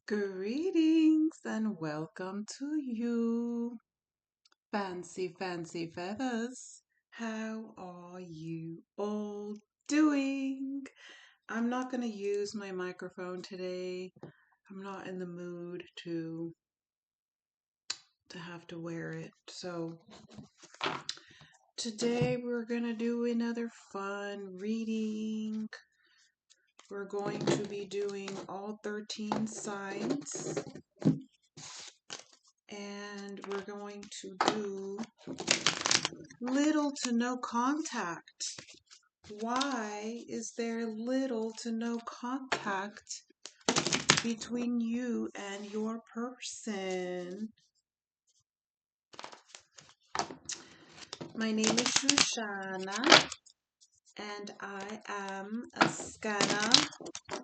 Greetings and welcome to you, fancy feathers. How are you all doing? I'm not going to use my microphone today. I'm not in the mood to have to wear it. So today we're going to do another fun reading. We're going to be doing all 13 signs. And we're going to do little to no contact. Why is there little to no contact between you and your person? My name is Shoshana, and I am a scanner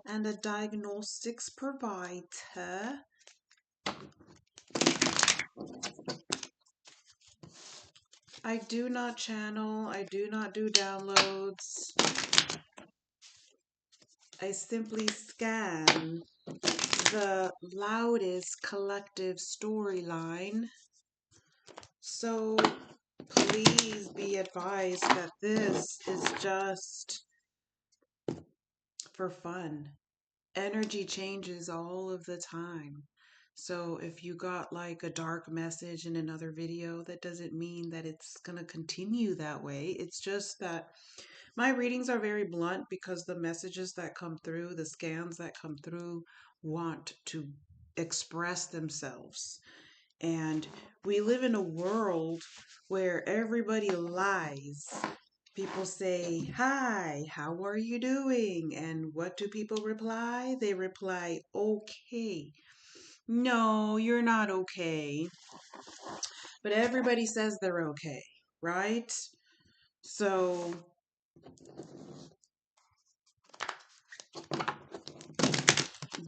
and a diagnostics provider. I do not channel, I do not do downloads. I simply scan the loudest collective storyline. So please be advised that this is just for fun. Energy changes all of the time. So if you got like a dark message in another video, that doesn't mean that it's going to continue that way. It's just that my readings are very blunt because the messages that come through, the scans that come through, want to express themselves. And we live in a world where everybody lies. People say, "Hi, how are you doing?" And what do people reply? They reply, "Okay." No, you're not okay. But everybody says they're okay, right? So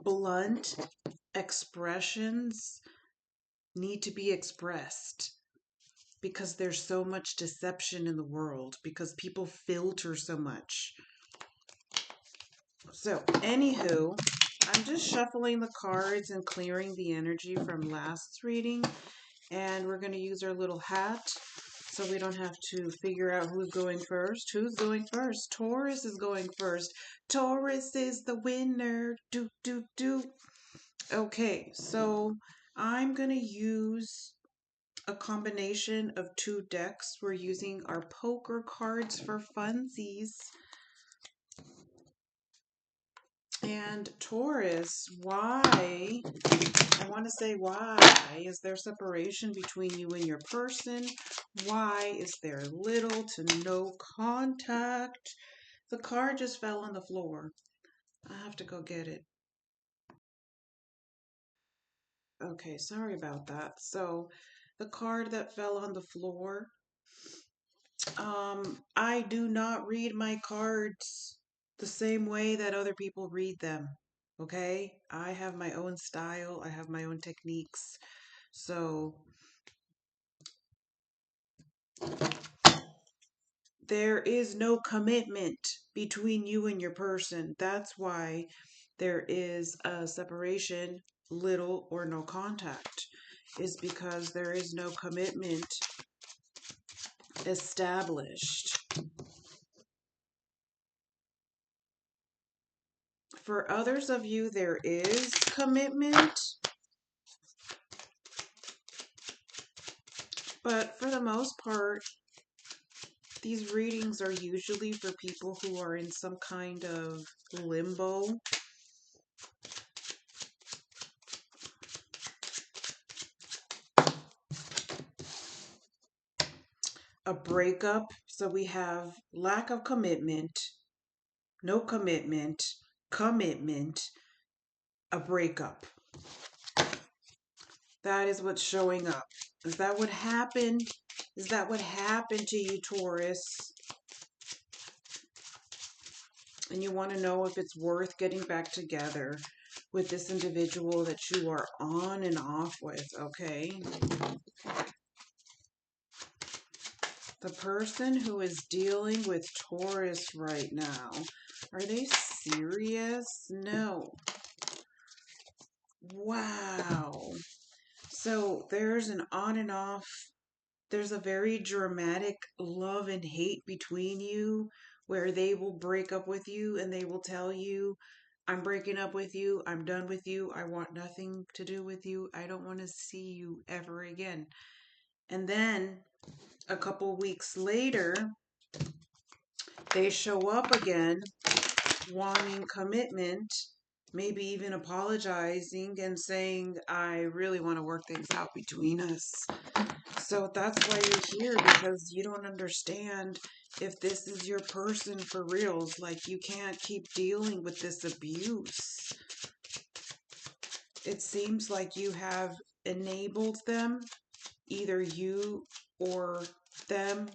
blunt expressions need to be expressed because there's so much deception in the world, because people filter so much. So, anywho, I'm just shuffling the cards and clearing the energy from last reading, and we're going to use our little hat so we don't have to figure out who's going first. Who's going first? Taurus is going first. Taurus is the winner. Do, do, do. Okay, so I'm going to use a combination of two decks. We're using our poker cards for funsies. And Taurus, why? I want to say why is there separation between you and your person? Why is there little to no contact? The card just fell on the floor. I have to go get it. Okay, sorry about that. So the card that fell on the floor, I do not read my cards the same way that other people read them. Okay? I have my own style, I have my own techniques. So there is no commitment between you and your person. That's why there is a separation, little or no contact, is because there is no commitment established. For others of you, there is commitment, but for the most part, these readings are usually for people who are in some kind of limbo. A breakup. So we have lack of commitment, no commitment, commitment, a breakup. That is what's showing up. Is that what happened? Is that what happened to you, Taurus? And you want to know if it's worth getting back together with this individual that you are on and off with, okay? The person who is dealing with Taurus right now, are they serious? No. Wow. So there's an on and off, there's a very dramatic love and hate between you where they will break up with you and they will tell you, I'm breaking up with you, I'm done with you, I want nothing to do with you, I don't want to see you ever again. And then a couple weeks later, they show up again wanting commitment, maybe even apologizing and saying, I really want to work things out between us. So that's why you're here, because you don't understand if this is your person for reals. Like, you can't keep dealing with this abuse. It seems like you have enabled them, either you or them.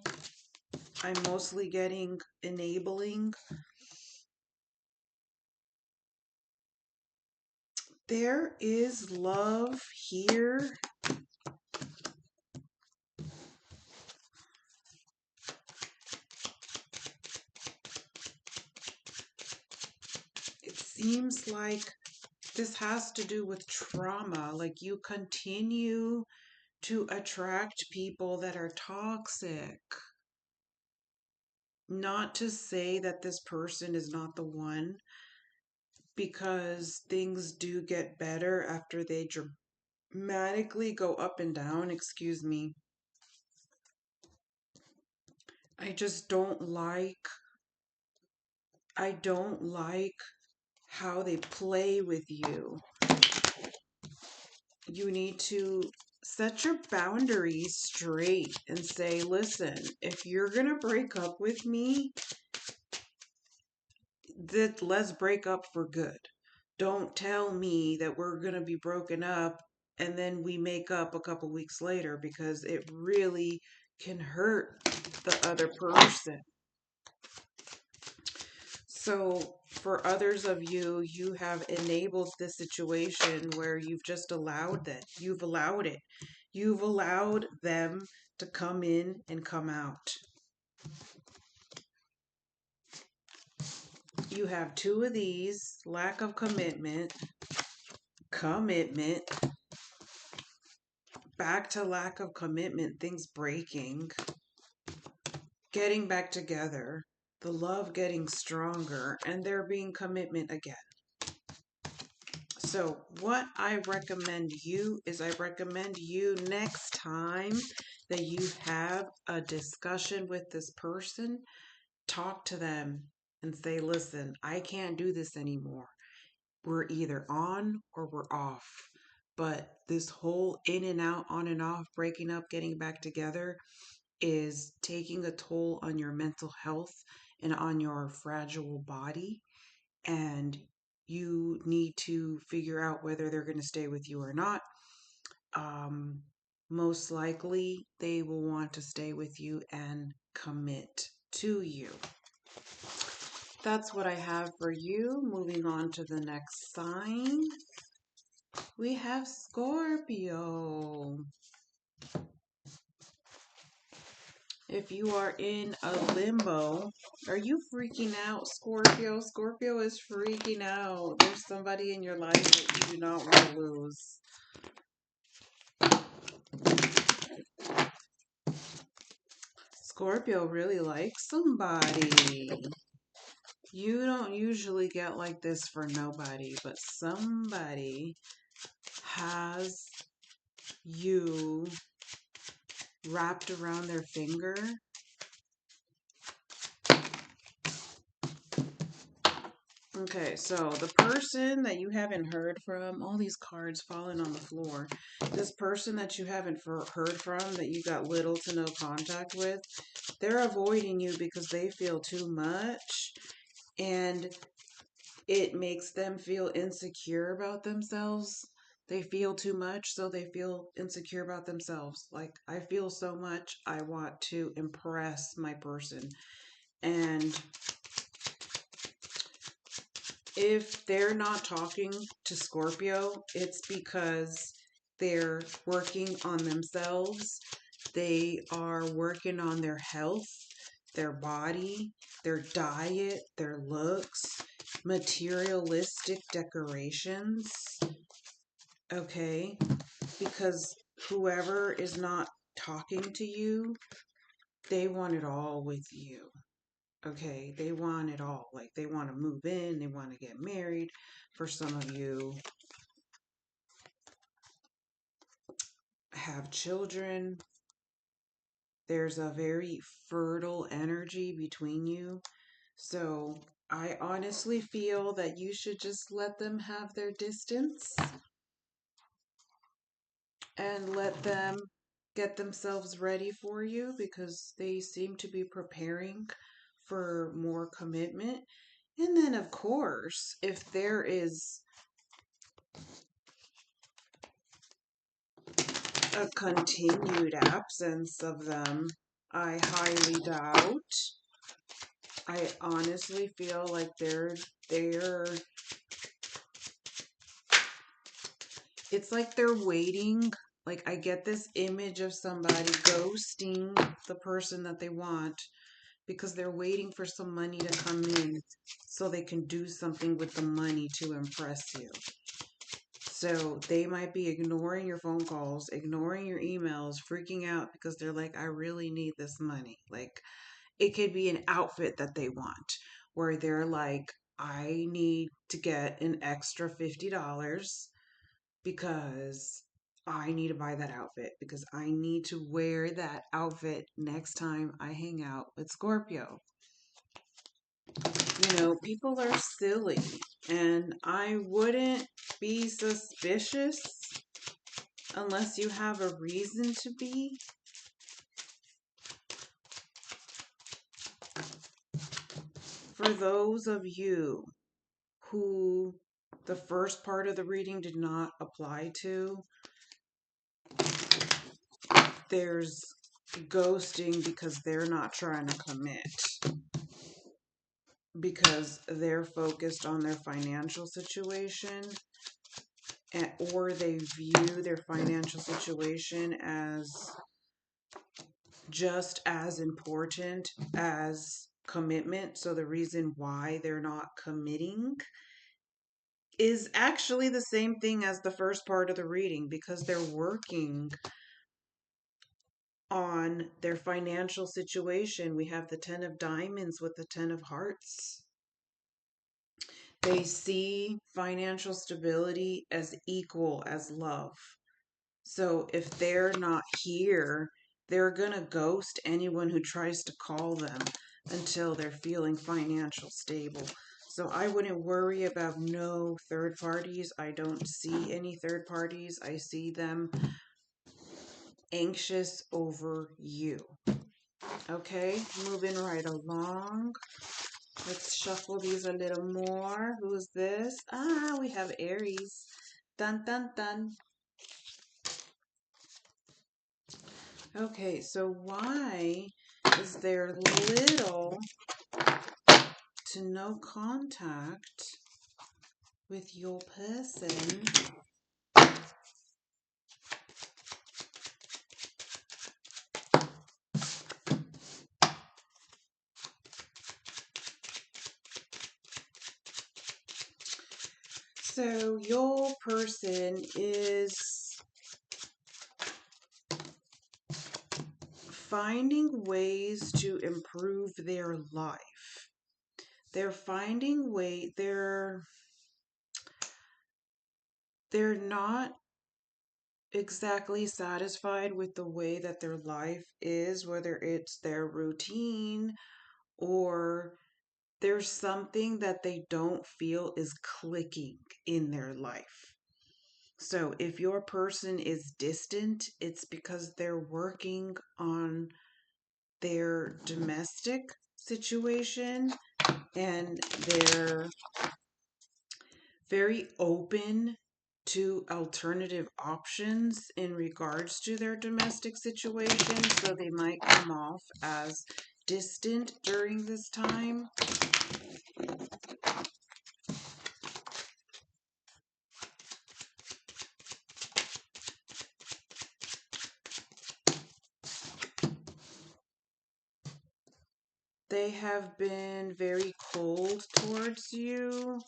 I'm mostly getting enabling. There is love here. It seems like this has to do with trauma. Like, you continue to attract people that are toxic. Not to say that this person is not the one, because things do get better after they dramatically go up and down. Excuse me. I just I don't like how they play with you. You need to set your boundaries straight and say, listen, if you're going to break up with me, that let's break up for good. Don't tell me that we're going to be broken up and then we make up a couple weeks later, because it really can hurt the other person. So for others of you, you have enabled this situation where you've just allowed that. You've allowed it. You've allowed them to come in and come out. You have two of these: lack of commitment, back to lack of commitment, things breaking, getting back together, the love getting stronger, and there being commitment again. So what I recommend you is, I recommend you next time that you have a discussion with this person, talk to them and say, listen, I can't do this anymore. We're either on or we're off. But this whole in and out, on and off, breaking up, getting back together is taking a toll on your mental health and on your fragile body. And you need to figure out whether they're going to stay with you or not. Most likely, they will want to stay with you and commit to you. That's what I have for you. Moving on to the next sign, we have Scorpio. If you are in a limbo, are you freaking out, Scorpio? Scorpio is freaking out. There's somebody in your life that you do not want to lose. Scorpio really likes somebody. You don't usually get like this for nobody, but somebody has you wrapped around their finger. Okay, so the person that you haven't heard from, all these cards falling on the floor, this person that you haven't heard from, that you got little to no contact with, they're avoiding you because they feel too much, and it makes them feel insecure about themselves. They feel too much, so they feel insecure about themselves. Like, I feel so much, I want to impress my person. And if they're not talking to Scorpio, it's because they're working on themselves. They are working on their health, their body, their diet, their looks, materialistic decorations. Okay? Because whoever is not talking to you, they want it all with you. Okay? They want it all. Like, they want to move in, they want to get married. For some of you, have children. There's a very fertile energy between you. So I honestly feel that you should just let them have their distance and let them get themselves ready for you, because they seem to be preparing for more commitment. And then, of course, if there is a continued absence of them, I highly doubt. I honestly feel like they're it's like they're waiting. Like, I get this image of somebody ghosting the person that they want because they're waiting for some money to come in so they can do something with the money to impress you. So they might be ignoring your phone calls, ignoring your emails, freaking out because they're like, I really need this money. Like, it could be an outfit that they want, where they're like, I need to get an extra $50 because I need to buy that outfit, because I need to wear that outfit next time I hang out with Scorpio. People are silly, and I wouldn't be suspicious unless you have a reason to be. For those of you who the first part of the reading did not apply to, there's ghosting because they're not trying to commit, because they're focused on their financial situation, or they view their financial situation as just as important as commitment. So the reason why they're not committing is actually the same thing as the first part of the reading, because they're working on their financial situation. We have the 10 of Diamonds with the 10 of Hearts. They see financial stability as equal as love. So if they're not here, they're going to ghost anyone who tries to call them until they're feeling financial stable. So I wouldn't worry about no third parties. I don't see any third parties. I see them anxious over you. Okay, moving right along. Let's shuffle these a little more. Who's this? We have Aries. Dun, dun, dun. Okay, so why is there little to no contact with your person? So your person is finding ways to improve their life. They're finding they're not exactly satisfied with the way that their life is, whether it's their routine or there's something that they don't feel is clicking in their life. So if your person is distant, it's because they're working on their domestic situation, and they're very open to alternative options in regards to their domestic situation. So they might come off as distant during this time. They have been very cold towards you.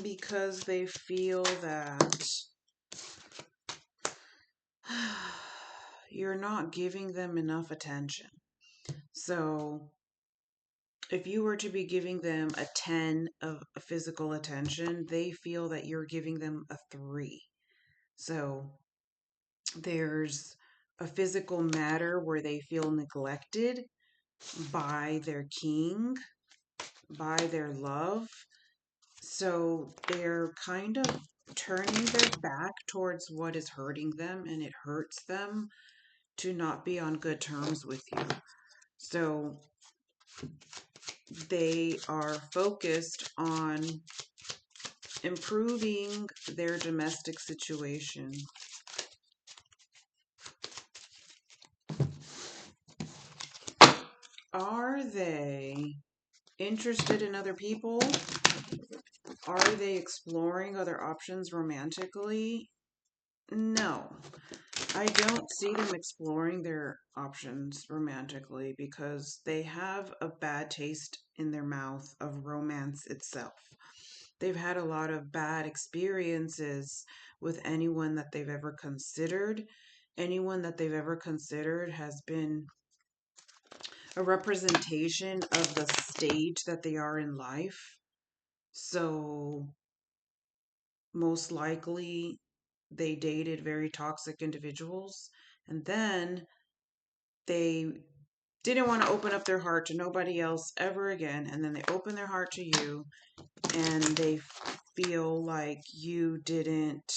because they feel that you're not giving them enough attention. So if you were to be giving them a 10 of physical attention, they feel that you're giving them a 3. So there's a physical matter where they feel neglected by their king, by their love. So they're kind of turning their back towards what is hurting them, and it hurts them to not be on good terms with you. So they are focused on improving their domestic situation. Are they interested in other people? Are they exploring other options romantically? No. I don't see them exploring their options romantically because they have a bad taste in their mouth of romance itself. They've had a lot of bad experiences with anyone that they've ever considered. Anyone that they've ever considered has been a representation of the stage that they are in life. So, most likely, they dated very toxic individuals, and then they didn't want to open up their heart to nobody else ever again, and then they open their heart to you, and they feel like you didn't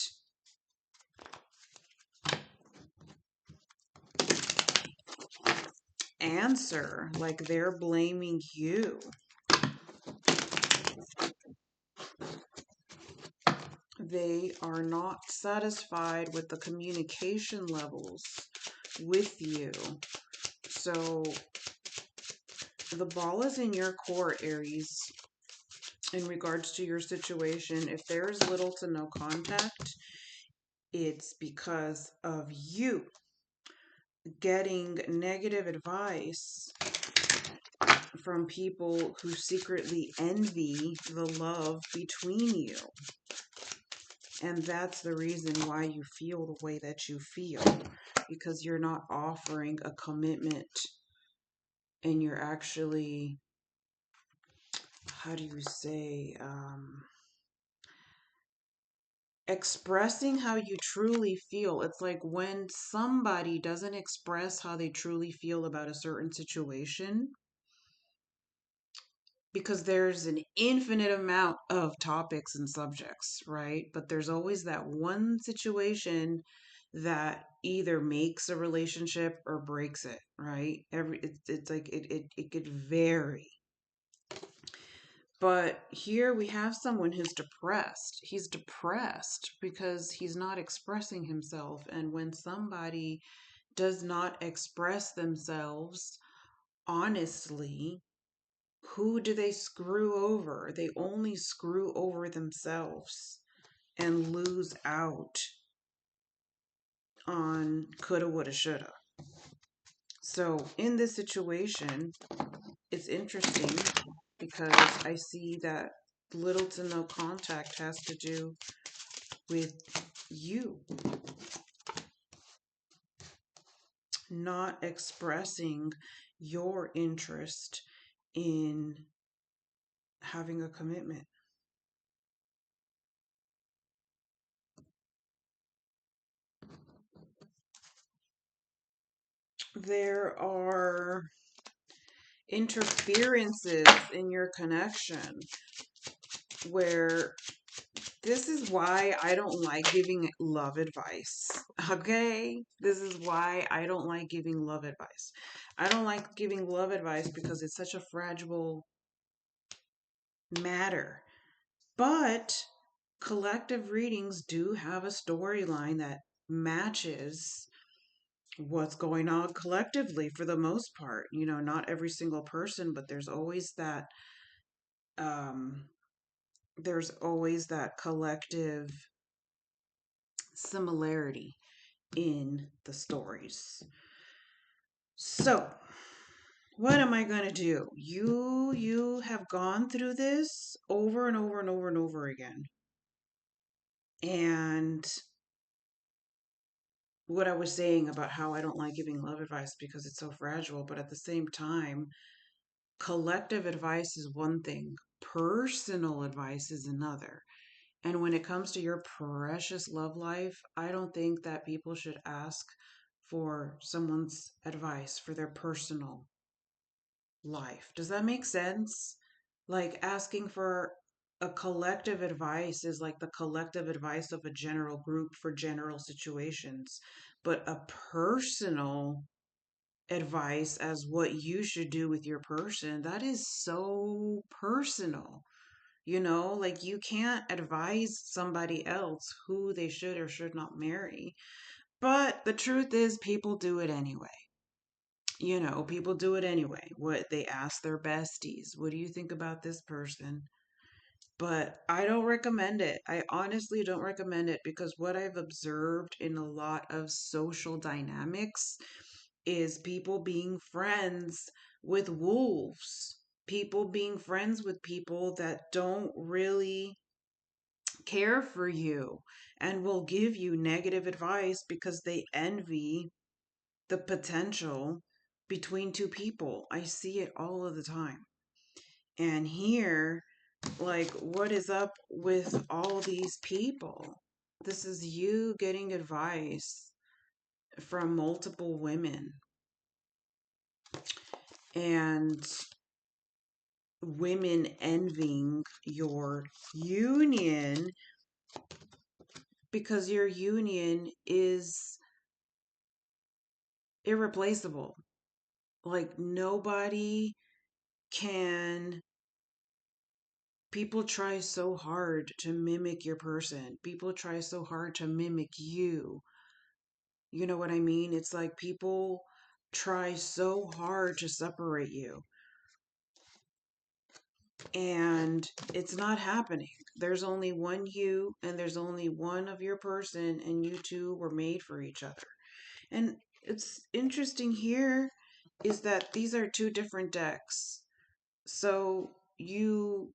answer, like they're blaming you. They are not satisfied with the communication levels with you. So the ball is in your court, Aries, in regards to your situation. If there's little to no contact, it's because of you getting negative advice from people who secretly envy the love between you. And that's the reason why you feel the way that you feel, because you're not offering a commitment, and you're actually, how do you say, expressing how you truly feel. It's like when somebody doesn't express how they truly feel about a certain situation, because there's an infinite amount of topics and subjects, right? But there's always that one situation that either makes a relationship or breaks it, right? It's like it could vary. But here we have someone who's depressed. He's depressed because he's not expressing himself. And when somebody does not express themselves honestly, who do they screw over? They only screw over themselves and lose out on coulda, woulda, shoulda. So in this situation, it's interesting because I see that little to no contact has to do with you not expressing your interest in having a commitment. There are interferences in your connection where this is why I don't like giving love advice. Okay? This is why I don't like giving love advice. I don't like giving love advice because it's such a fragile matter. But collective readings do have a storyline that matches what's going on collectively for the most part. You know, not every single person, but um there's always that collective similarity in the stories. So, what am I going to do? You have gone through this over and over and over and over again. And what I was saying about how I don't like giving love advice because it's so fragile, but at the same time, collective advice is one thing, personal advice is another. And when it comes to your precious love life, I don't think that people should ask for someone's advice for their personal life. Does that make sense? Like asking for a collective advice is like the collective advice of a general group for general situations. But a personal advice as what you should do with your person, that is so personal. Like you can't advise somebody else who they should or should not marry. But the truth is, people do it anyway. People do it anyway. What they ask their besties, what do you think about this person? But I don't recommend it. I honestly don't recommend it because what I've observed in a lot of social dynamics is people being friends with wolves, people being friends with people that don't really care for you and will give you negative advice because they envy the potential between two people. I see it all of the time. And here, like, what is up with all these people? This is you getting advice from multiple women and women envying your union because your union is irreplaceable. Like, nobody can. People try so hard to mimic your person. People try so hard to mimic you. You know what I mean? It's like people try so hard to separate you. And it's not happening. There's only one you, and there's only one of your person, and you two were made for each other. And it's interesting here is that these are two different decks. So you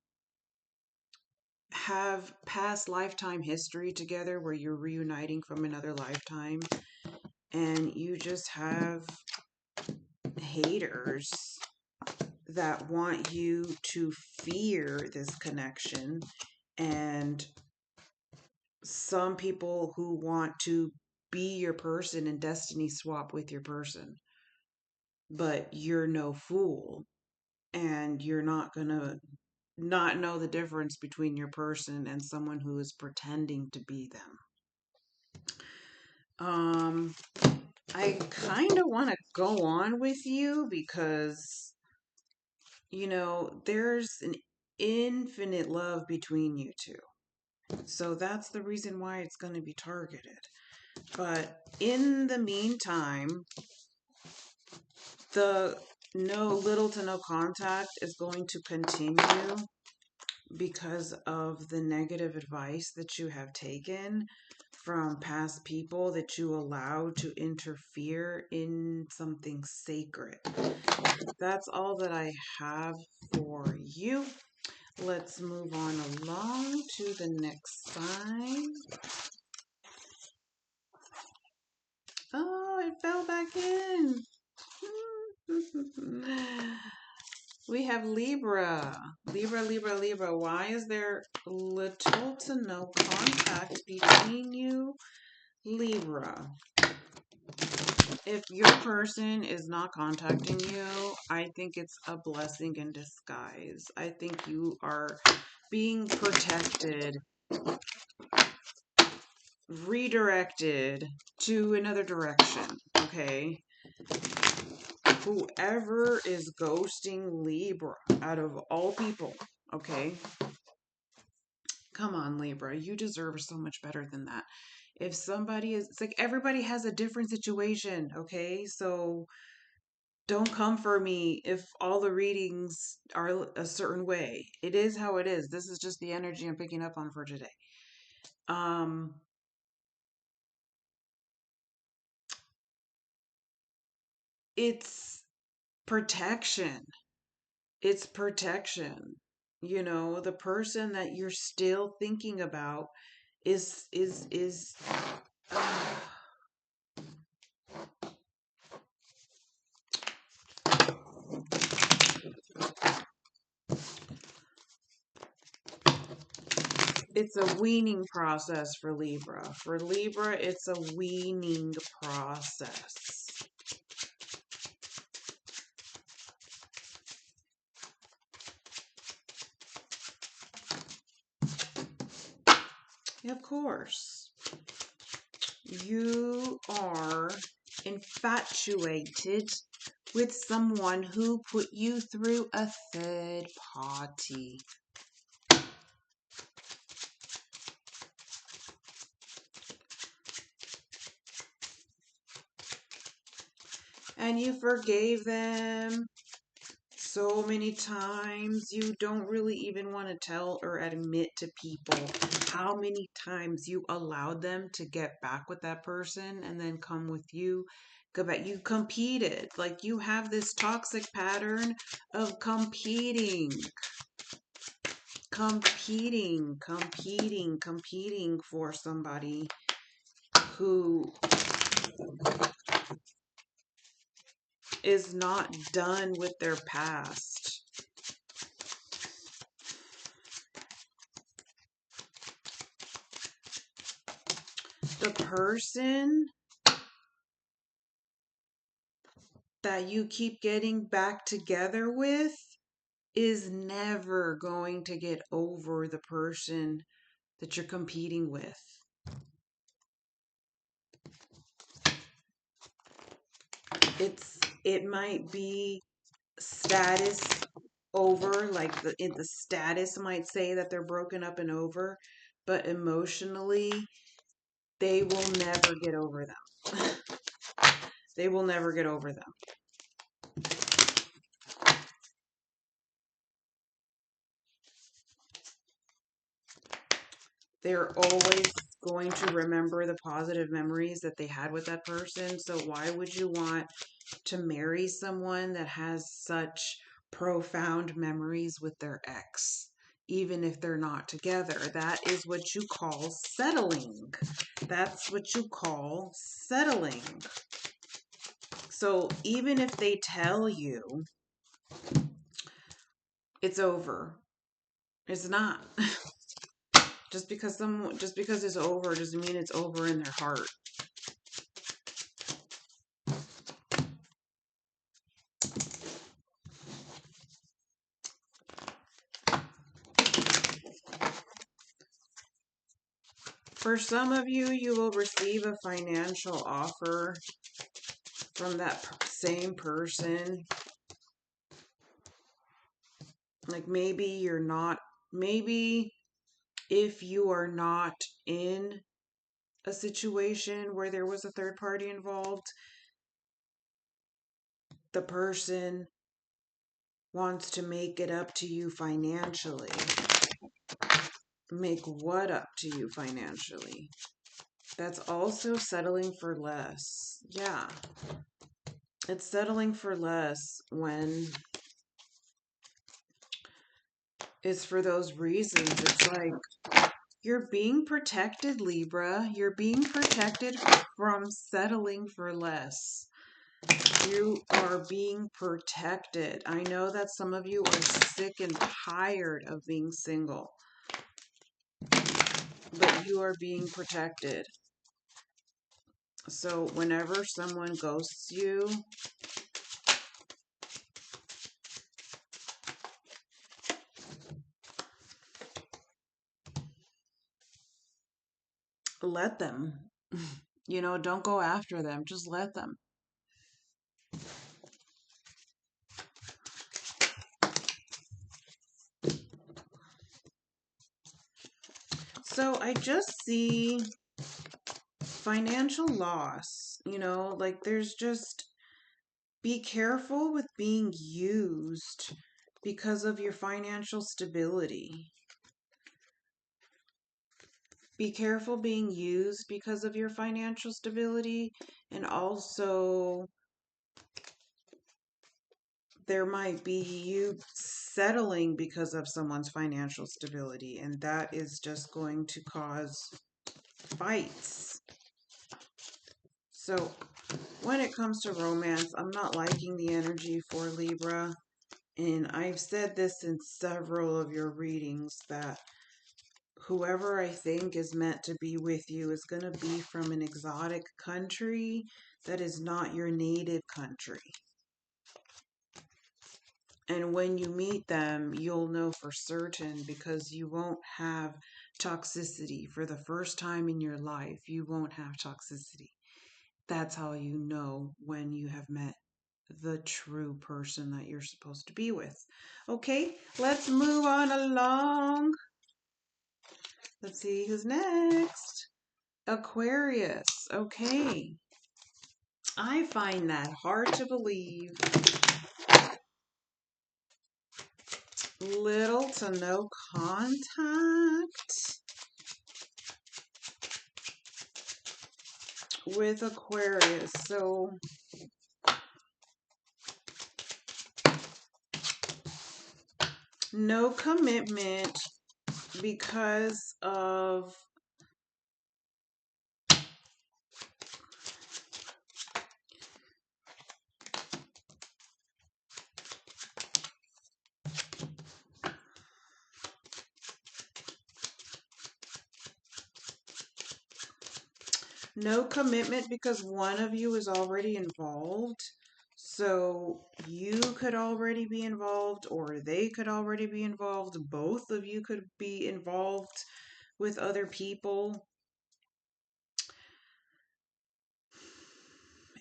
have past lifetime history together where you're reuniting from another lifetime, and you just have haters that want you to fear this connection, and some people who want to be your person and destiny swap with your person. But you're no fool, and you're not gonna not know the difference between your person and someone who is pretending to be them. Um, I kind of want to go on with you because, there's an infinite love between you two. So that's the reason why it's going to be targeted. But in the meantime, the little to no contact is going to continue because of the negative advice that you have taken from past people that you allowed to interfere in something sacred. That's all that I have for you. Let's move on along to the next sign. Oh, it fell back in. We have Libra. Libra. Why is there little to no contact between you, Libra? If your person is not contacting you, I think it's a blessing in disguise. I think you are being protected, redirected to another direction, okay? Whoever is ghosting Libra out of all people, okay? Come on, Libra. You deserve so much better than that. If somebody is, it's like everybody has a different situation, okay? So don't come for me if all the readings are a certain way. It is how it is. This is just the energy I'm picking up on for today. Um, it's protection. It's protection. You know, the person that you're still thinking about is it's a weaning process for Libra. For Libra, it's a weaning process. Of course. You are infatuated with someone who put you through a third party. And you forgave them so many times. You don't really even want to tell or admit to people how many times you allowed them to get back with that person and then come with you. Go back. You competed. Like, you have this toxic pattern of competing for somebody who is not done with their past. The person that you keep getting back together with is never going to get over the person that you're competing with. It might be status over, like the status might say that they're broken up and over, but emotionally they will never get over them. They will never get over them. They're always going to remember the positive memories that they had with that person. So why would you want to marry someone that has such profound memories with their ex, even if they're not together? That is what you call settling. That's what you call settling. So even if they tell you it's over, it's not. Just because it's over doesn't mean it's over in their heart. For some of you, you will receive a financial offer from that same person. Like, maybe if you are not in a situation where there was a third party involved, the person wants to make it up to you financially. Make what up to you financially? That's also settling for less. Yeah. It's settling for less when it's for those reasons. It's like, you're being protected, Libra. You're being protected from settling for less. You are being protected. I know that some of you are sick and tired of being single, but you are being protected. So whenever someone ghosts you, let them. You know, don't go after them. Just let them. So I just see financial loss. You know, like, there's just, be careful with being used because of your financial stability. Be careful being used because of your financial stability, and also there might be you settling because of someone's financial stability, and that is just going to cause fights. So when it comes to romance, I'm not liking the energy for Libra. And I've said this in several of your readings that whoever I think is meant to be with you is going to be from an exotic country that is not your native country. And when you meet them, you'll know for certain because you won't have toxicity. For the first time in your life, you won't have toxicity. That's how you know when you have met the true person that you're supposed to be with. Okay, let's move on along. Let's see who's next. Aquarius. Okay. I find that hard to believe. Little to no contact with Aquarius. So no commitment because of one of you is already involved. So you could already be involved, or they could already be involved. Both of you could be involved with other people.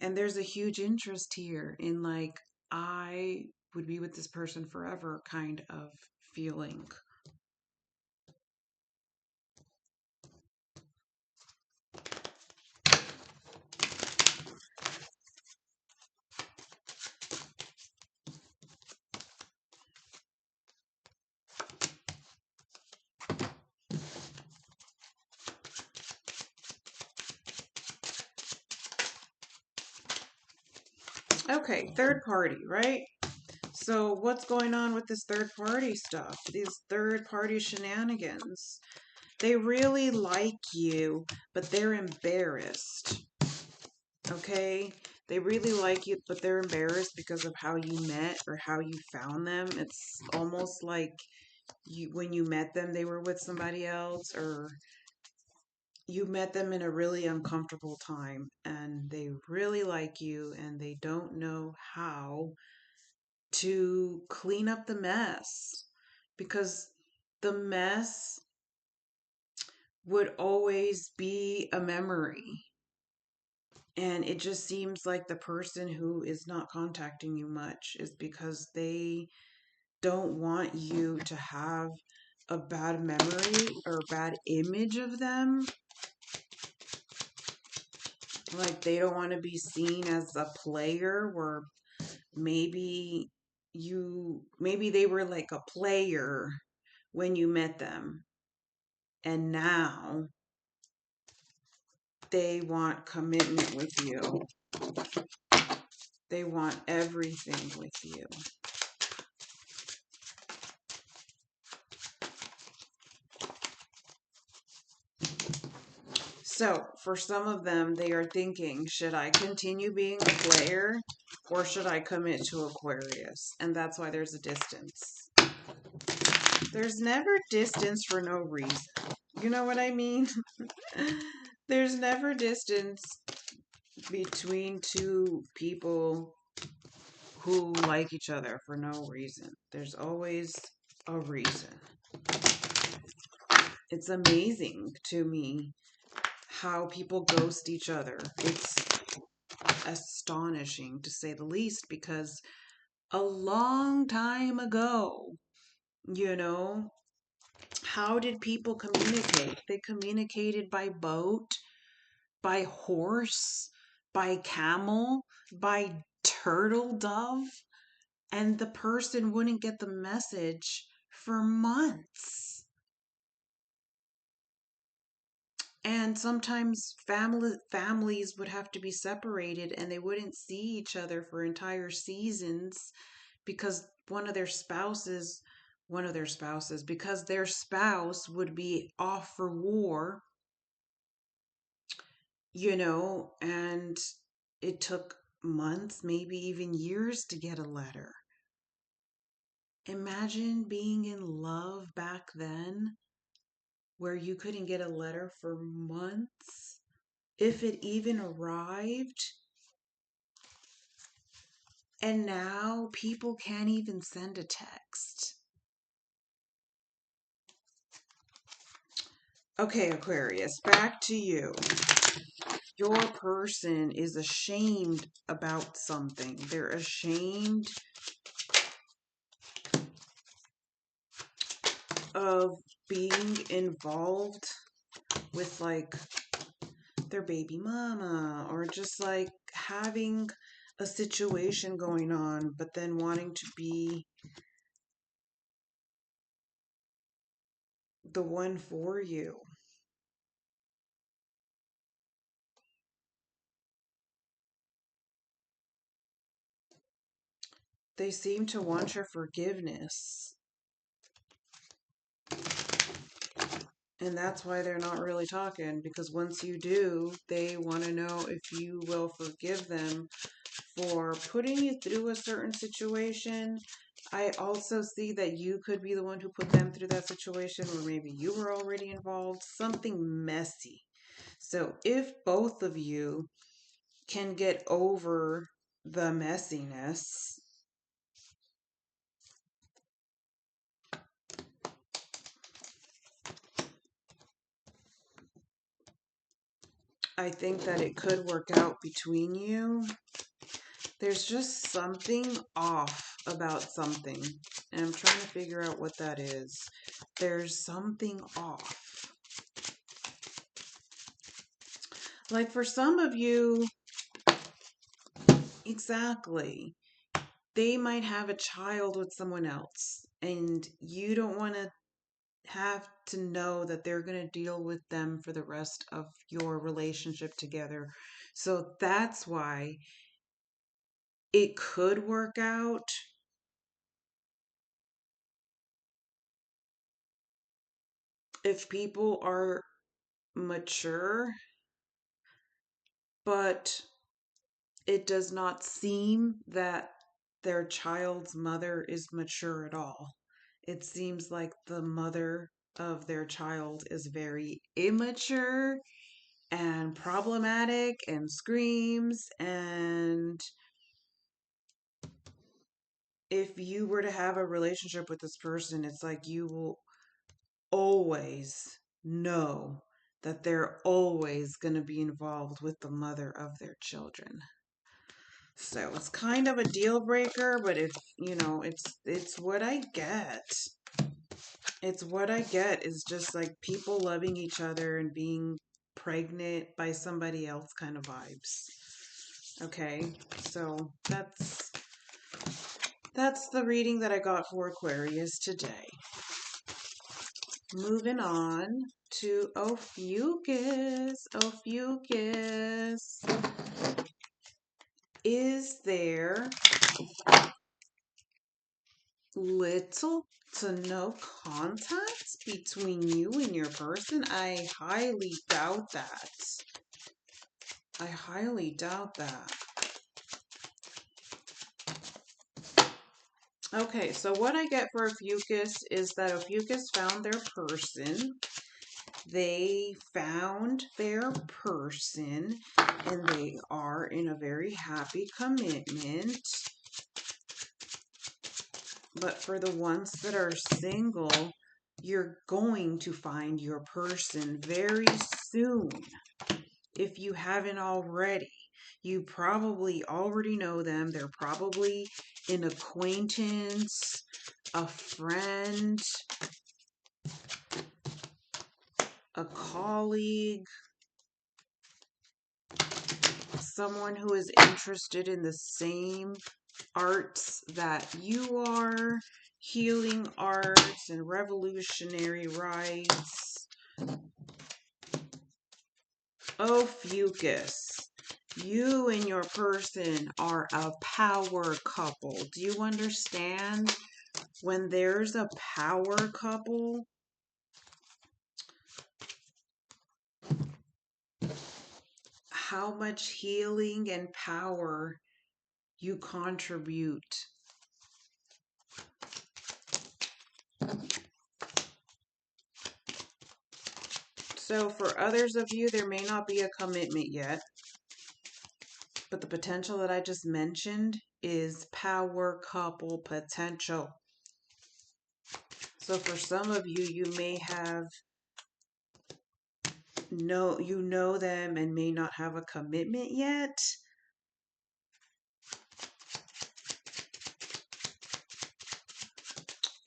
And there's a huge interest here in like, I would be with this person forever kind of feeling. Okay, third party, right? So what's going on with this third party stuff? These third party shenanigans. They really like you, but they're embarrassed. Okay? They really like you, but they're embarrassed because of how you met or how you found them. It's almost like when you met them, they were with somebody else, or you met them in a really uncomfortable time and they really like you and they don't know how to clean up the mess, because the mess would always be a memory. And it just seems like the person who is not contacting you much is because they don't want you to have a bad memory or bad image of them. Like they don't want to be seen as a player, where maybe they were like a player when you met them, and now they want commitment with you. They want everything with you. So for some of them, they are thinking, should I continue being a player or should I commit to Aquarius? And that's why there's a distance. There's never distance for no reason. You know what I mean? There's never distance between two people who like each other for no reason. There's always a reason. It's amazing to me how people ghost each other. It's astonishing to say the least, because a long time ago, you know, how did people communicate? They communicated by boat, by horse, by camel, by turtle dove, and the person wouldn't get the message for months. And sometimes families would have to be separated and they wouldn't see each other for entire seasons because because their spouse would be off for war, and it took months, maybe even years to get a letter. Imagine being in love back then where you couldn't get a letter for months, if it even arrived. And now people can't even send a text. Okay, Aquarius, back to you. Your person is ashamed about something. They're ashamed of being involved with like their baby mama, or just like having a situation going on, but then wanting to be the one for you. They seem to want your forgiveness. And that's why they're not really talking, because once you do, they want to know if you will forgive them for putting you through a certain situation. I also see that you could be the one who put them through that situation, or maybe you were already involved, something messy. So if both of you can get over the messiness, I think that it could work out between you. There's just something off about something, and I'm trying to figure out what that is. There's something off. Like for some of you, exactly, they might have a child with someone else, and you don't want to have to know that they're going to deal with them for the rest of your relationship together. So that's why it could work out. If people are mature, but it does not seem that their child's mother is mature at all. It seems like the mother of their child is very immature and problematic and screams. And if you were to have a relationship with this person, it's like you will always know that they're always going to be involved with the mother of their children. So it's kind of a deal breaker, but if it's what I get. It's what I get is just like people loving each other and being pregnant by somebody else kind of vibes. Okay, so that's the reading that I got for Aquarius today. Moving on to Ophiuchus. Ophiuchus. Is there little to no contact between you and your person? I highly doubt that. I highly doubt that. Okay, so what I get for Ophiuchus is that Ophiuchus found their person. They found their person, and they are in a very happy commitment. But for the ones that are single, you're going to find your person very soon. If you haven't already, you probably already know them. They're probably an acquaintance, a friend, a colleague, someone who is interested in the same arts that you are, healing arts and revolutionary rites. Ophiuchus, You and your person are a power couple. Do you understand? When there's a power couple, how much healing and power you contribute. So for others of you, there may not be a commitment yet, but the potential that I just mentioned is power couple potential. So for some of you, you may have you know them and may not have a commitment yet.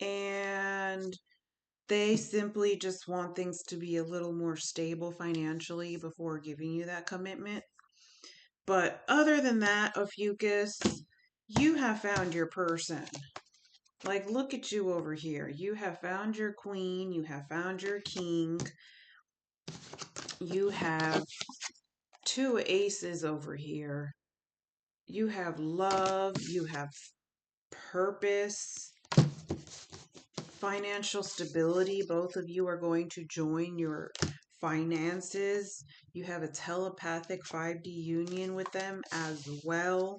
And they simply just want things to be a little more stable financially before giving you that commitment. But other than that, Ophiuchus, you have found your person. Like, look at you over here. You have found your queen. You have found your king. You have two aces over here. You have love. You have purpose. Financial stability. Both of you are going to join your finances. You have a telepathic 5D union with them as well.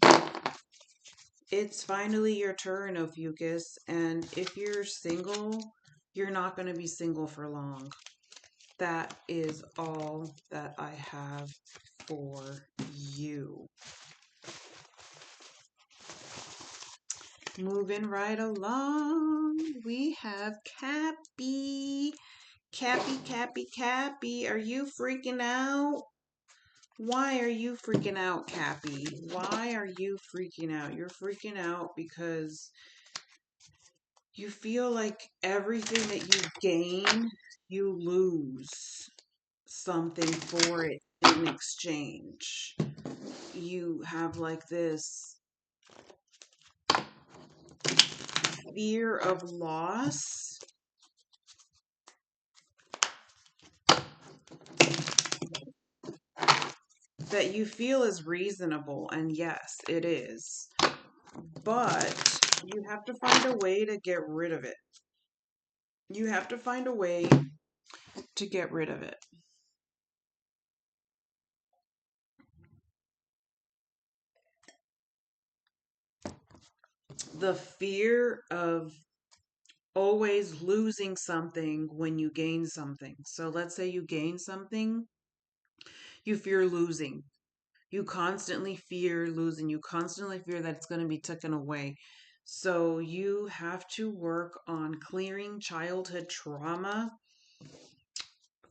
It's finally your turn, Ophiuchus, and if you're single, you're not going to be single for long. That is all that I have for you. Moving right along, we have Cappy. Cappy, are you freaking out? Why are you freaking out, Cappy? Why are you freaking out? You're freaking out because you feel like everything that you gain, you lose something for it in exchange. You have like this fear of loss that you feel is reasonable, and yes, it is. But you have to find a way to get rid of it. You have to find a way to get rid of it. The fear of always losing something when you gain something. So let's say you gain something, you fear losing. You constantly fear losing. You constantly fear that it's going to be taken away. So you have to work on clearing childhood trauma.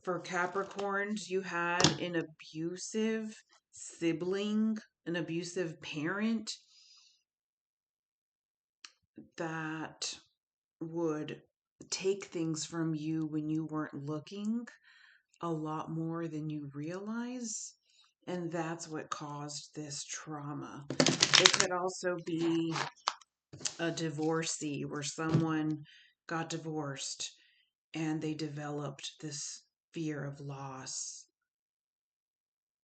For Capricorns, you had an abusive sibling, an abusive parent that would take things from you when you weren't looking a lot more than you realize. And that's what caused this trauma. It could also be a divorcee where someone got divorced and they developed this fear of loss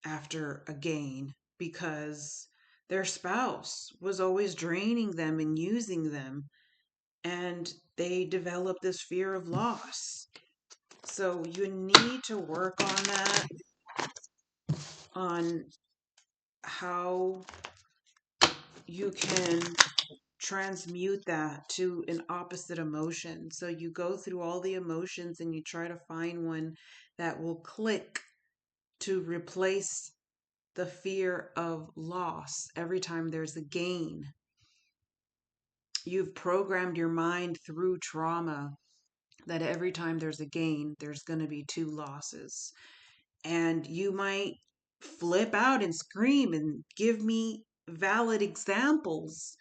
after a gain because their spouse was always draining them and using them, and they developed this fear of loss. So you need to work on that, on how you can transmute that to an opposite emotion. So you go through all the emotions and you try to find one that will click to replace the fear of loss every time there's a gain. You've programmed your mind through trauma that every time there's a gain, there's going to be two losses. And you might flip out and scream and give me valid examples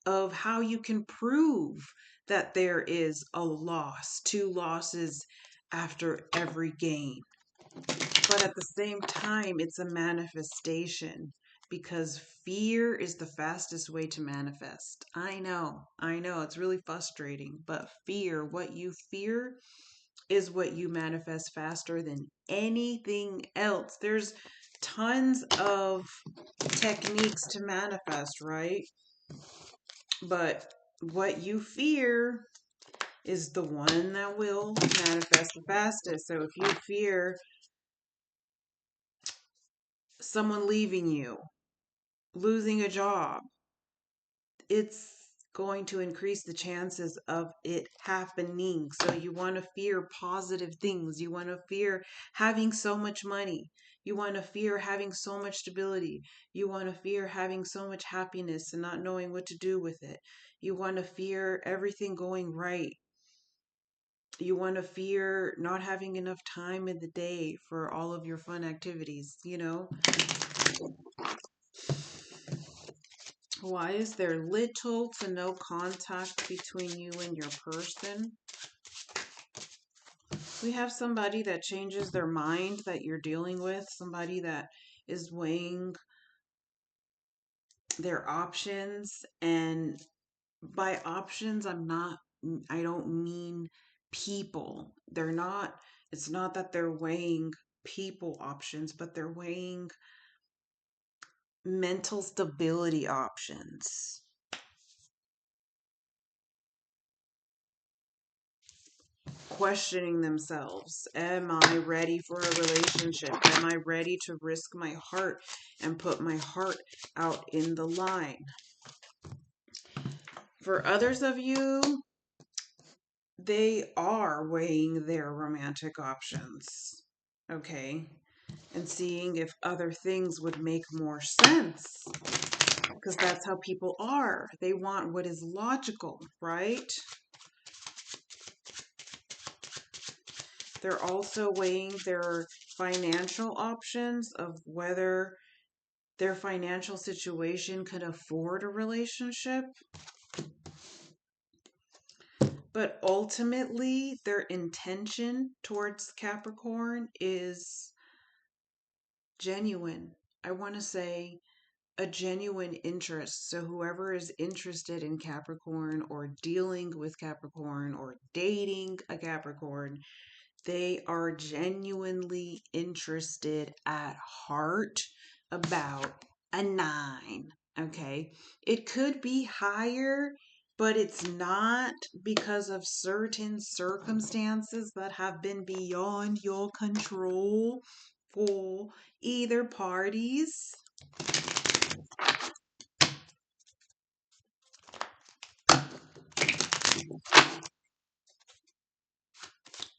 of how you can prove that there is a loss, two losses after every gain. But at the same time, it's a manifestation because fear is the fastest way to manifest. I know, it's really frustrating, but fear, what you fear, is what you manifest faster than anything else. There's tons of techniques to manifest, right? But what you fear is the one that will manifest the fastest. So if you fear someone leaving you, losing a job, it's going to increase the chances of it happening. So you want to fear positive things. You want to fear having so much money. You want to fear having so much stability. You want to fear having so much happiness and not knowing what to do with it. You want to fear everything going right. You want to fear not having enough time in the day for all of your fun activities, you know? Why is there little to no contact between you and your person? We have somebody that changes their mind that you're dealing with, somebody that is weighing their options. And by options, I don't mean people. It's not that they're weighing people options, but they're weighing mental stability options. Questioning themselves. Am I ready for a relationship? Am I ready to risk my heart and put my heart out in the line? For others of you, they are weighing their romantic options, okay? And seeing if other things would make more sense. Because that's how people are. They want what is logical, right? They're also weighing their financial options of whether their financial situation could afford a relationship. But ultimately, their intention towards Capricorn is genuine. I want to say a genuine interest. So whoever is interested in Capricorn or dealing with Capricorn or dating a Capricorn, they are genuinely interested at heart about a 9. Okay. It could be higher, but it's not because of certain circumstances that have been beyond your control for either parties.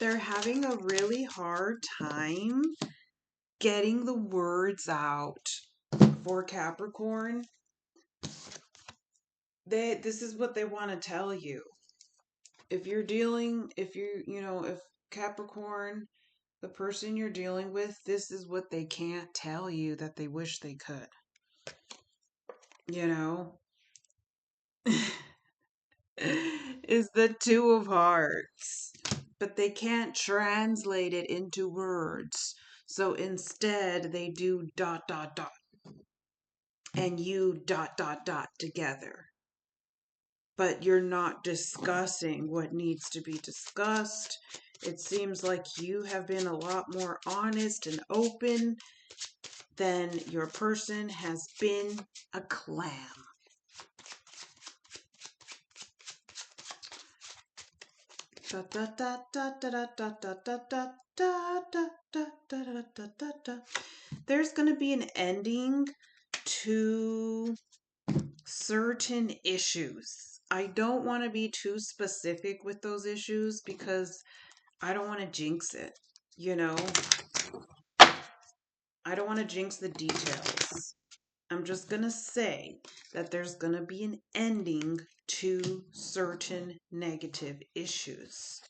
They're having a really hard time getting the words out for Capricorn. This is what they want to tell you. If Capricorn, the person you're dealing with, this is what they can't tell you that they wish they could. You know? Is the Two of Hearts. But they can't translate it into words. So instead, they do ... and you ... together. But you're not discussing what needs to be discussed. It seems like you have been a lot more honest and open than your person has been a clam. There's going to be an ending to certain issues. I don't want to be too specific with those issues because I don't want to jinx it, you know? I don't want to jinx the details. I'm just going to say that there's going to be an ending to certain negative issues.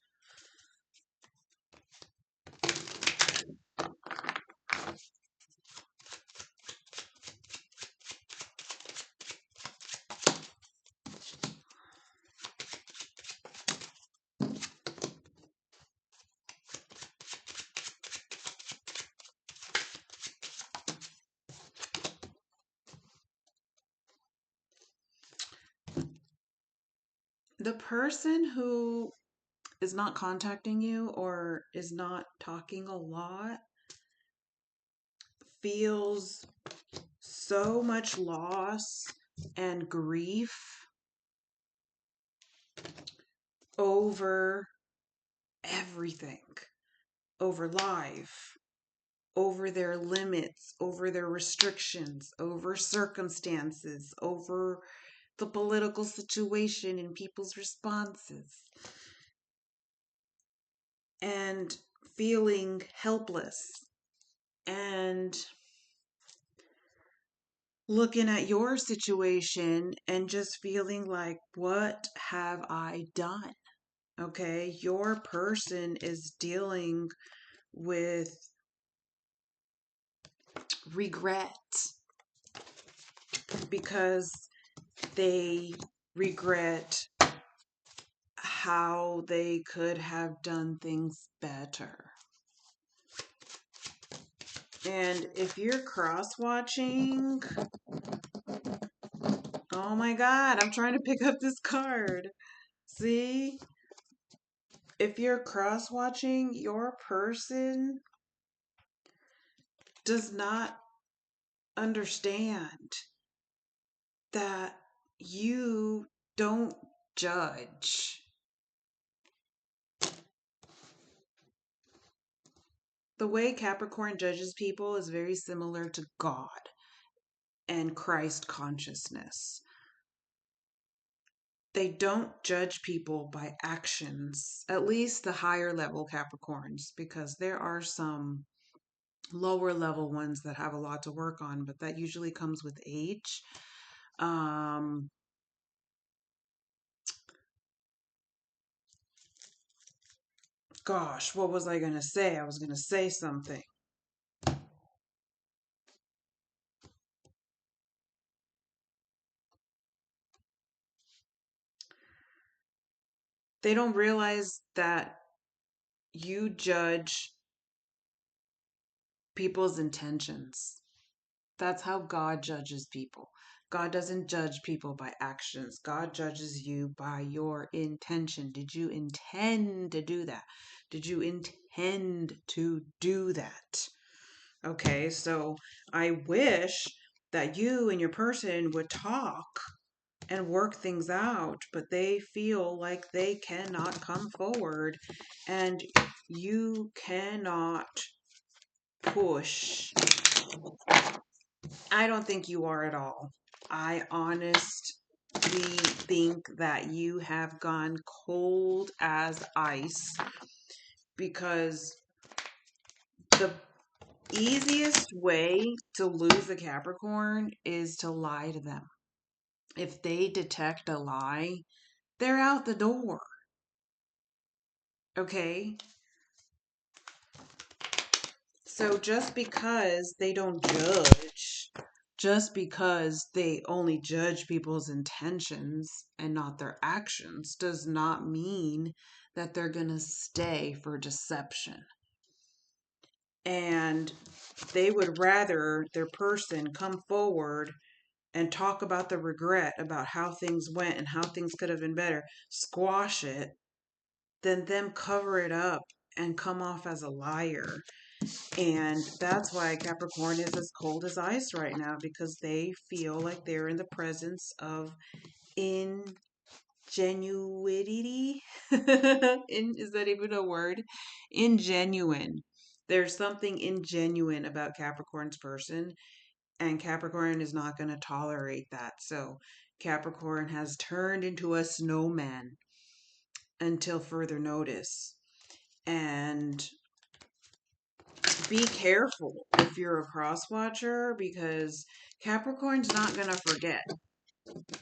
The person who is not contacting you or is not talking a lot feels so much loss and grief over everything, over life, over their limits, over their restrictions, over circumstances, over the political situation and people's responses, and feeling helpless and looking at your situation and just feeling like, what have I done? Okay, your person is dealing with regret because they regret how they could have done things better. And if you're cross-watching, oh my God, I'm trying to pick up this card. See? If you're cross-watching, your person does not understand that you don't judge. The way Capricorn judges people is very similar to God and Christ consciousness. They don't judge people by actions, at least the higher level Capricorns, because there are some lower level ones that have a lot to work on, but that usually comes with age. Gosh, what was I going to say? I was going to say something. They don't realize that you judge people's intentions. That's how God judges people. God doesn't judge people by actions. God judges you by your intention. Did you intend to do that? Did you intend to do that? Okay, so I wish that you and your person would talk and work things out, but they feel like they cannot come forward, and you cannot push. I don't think you are at all. I honestly think that you have gone cold as ice, because the easiest way to lose a Capricorn is to lie to them. If they detect a lie, they're out the door. Okay? So just because they don't judge, just because they only judge people's intentions and not their actions, does not mean that they're going to stay for deception. And they would rather their person come forward and talk about the regret about how things went and how things could have been better, squash it, than them cover it up and come off as a liar. And that's why Capricorn is as cold as ice right now, because they feel like they're in the presence of ingenuity. Is that even a word? Ingenuine. There's something ingenuine about Capricorn's person, and Capricorn is not going to tolerate that. So Capricorn has turned into a snowman until further notice. And be careful if you're a cross watcher, because Capricorn's not going to forget.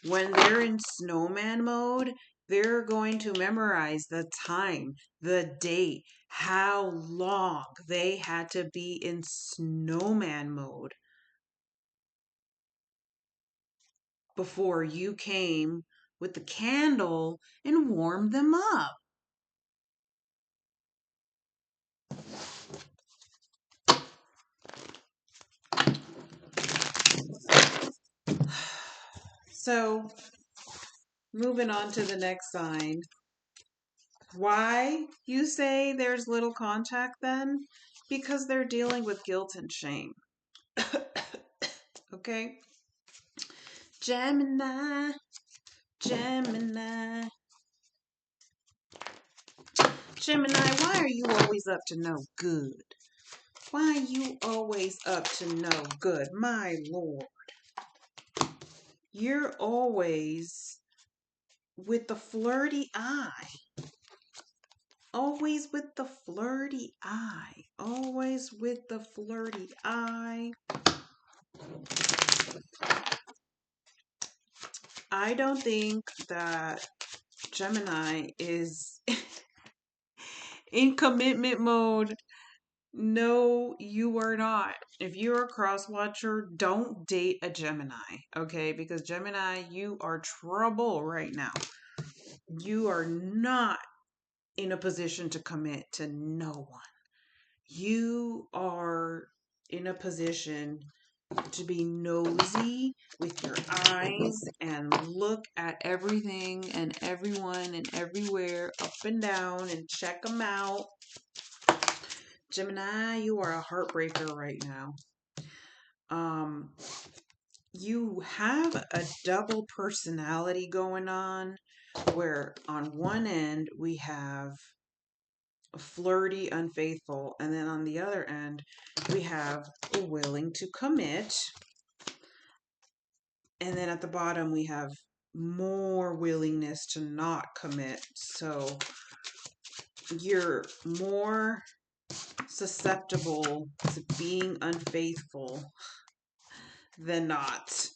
When they're in snowman mode, they're going to memorize the time, the date, how long they had to be in snowman mode before you came with the candle and warmed them up. So, moving on to the next sign. Why, you say, there's little contact then? Because they're dealing with guilt and shame. Okay? Gemini, Gemini. Gemini, why are you always up to no good? Why are you always up to no good? My Lord. You're always with the flirty eye. Always with the flirty eye. Always with the flirty eye. I don't think that Gemini is in commitment mode. No, you are not. If you're a cross watcher, don't date a Gemini, okay? Because Gemini, you are trouble right now. You are not in a position to commit to no one. You are in a position to be nosy with your eyes and look at everything and everyone and everywhere up and down and check them out. Gemini, you are a heartbreaker right now. You have a double personality going on where on one end we have flirty, unfaithful, and then on the other end we have willing to commit, and then at the bottom we have more willingness to not commit. So you're more susceptible to being unfaithful than not.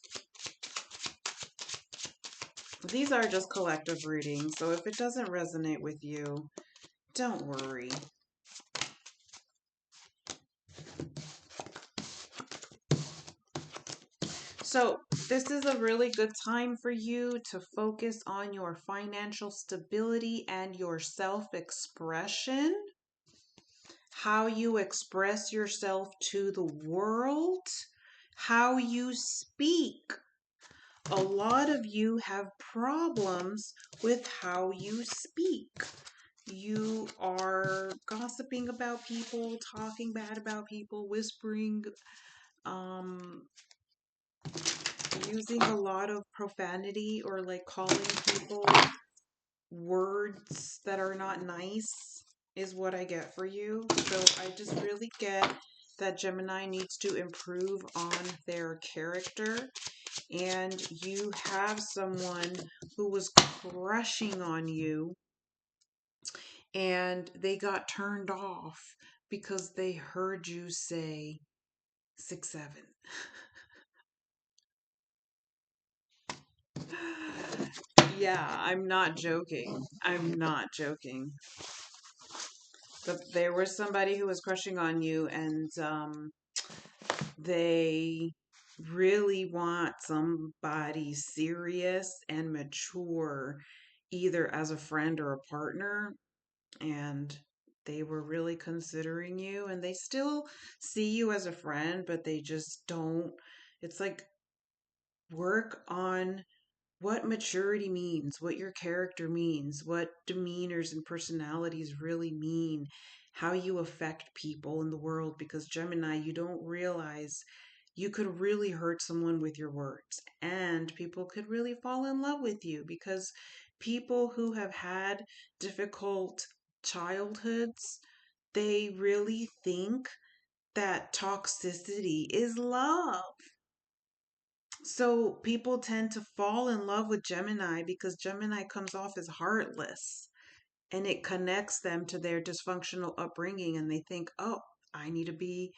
These are just collective readings, so if it doesn't resonate with you, don't worry. So this is a really good time for you to focus on your financial stability and your self-expression, how you express yourself to the world, how you speak. A lot of you have problems with how you speak. You are gossiping about people, talking bad about people, whispering, using a lot of profanity or like calling people words that are not nice is what I get for you. So I just really get that Gemini needs to improve on their character, and you have someone who was crushing on you and they got turned off because they heard you say 6-7. Yeah, I'm not joking. I'm not joking. But there was somebody who was crushing on you, and they really want somebody serious and mature, either as a friend or a partner. And they were really considering you, and they still see you as a friend, but they just don't. It's like work on what maturity means, what your character means, what demeanors and personalities really mean, how you affect people in the world. Because Gemini, you don't realize you could really hurt someone with your words, and people could really fall in love with you because people who have had difficult childhoods, they really think that toxicity is love. So people tend to fall in love with Gemini because Gemini comes off as heartless, and it connects them to their dysfunctional upbringing, and they think, oh, I need to be,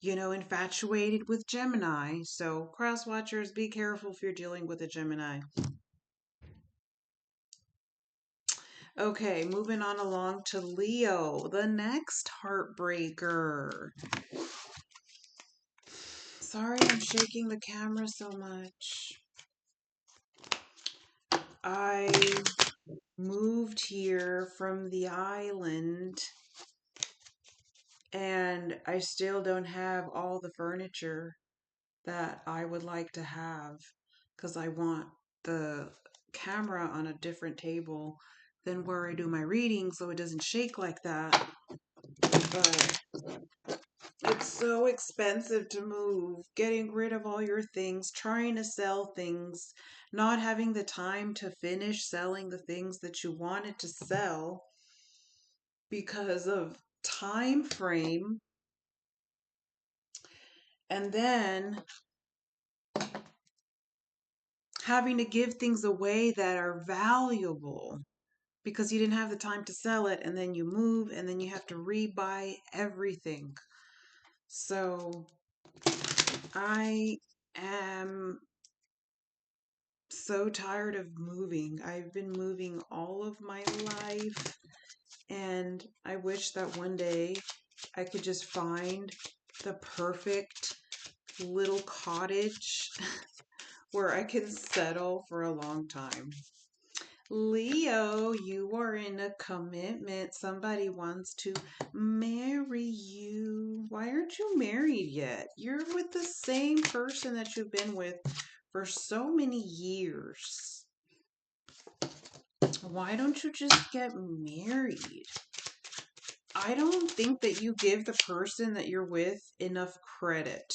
infatuated with Gemini. So cross watchers, be careful if you're dealing with a Gemini. Okay, moving on along to Leo, the next heartbreaker. Sorry, I'm shaking the camera so much. I moved here from the island and I still don't have all the furniture that I would like to have because I want the camera on a different table than where I do my reading so it doesn't shake like that. But It's so expensive to move, getting rid of all your things, trying to sell things, not having the time to finish selling the things that you wanted to sell because of time frame, and then having to give things away that are valuable because you didn't have the time to sell it, and then you move and then you have to rebuy everything. So I am so tired of moving. I've been moving all of my life, and I wish that one day I could just find the perfect little cottage where I can settle for a long time. Leo, you are in a commitment. Somebody wants to marry you. Why aren't you married yet? You're with the same person that you've been with for so many years. Why don't you just get married? I don't think that you give the person that you're with enough credit.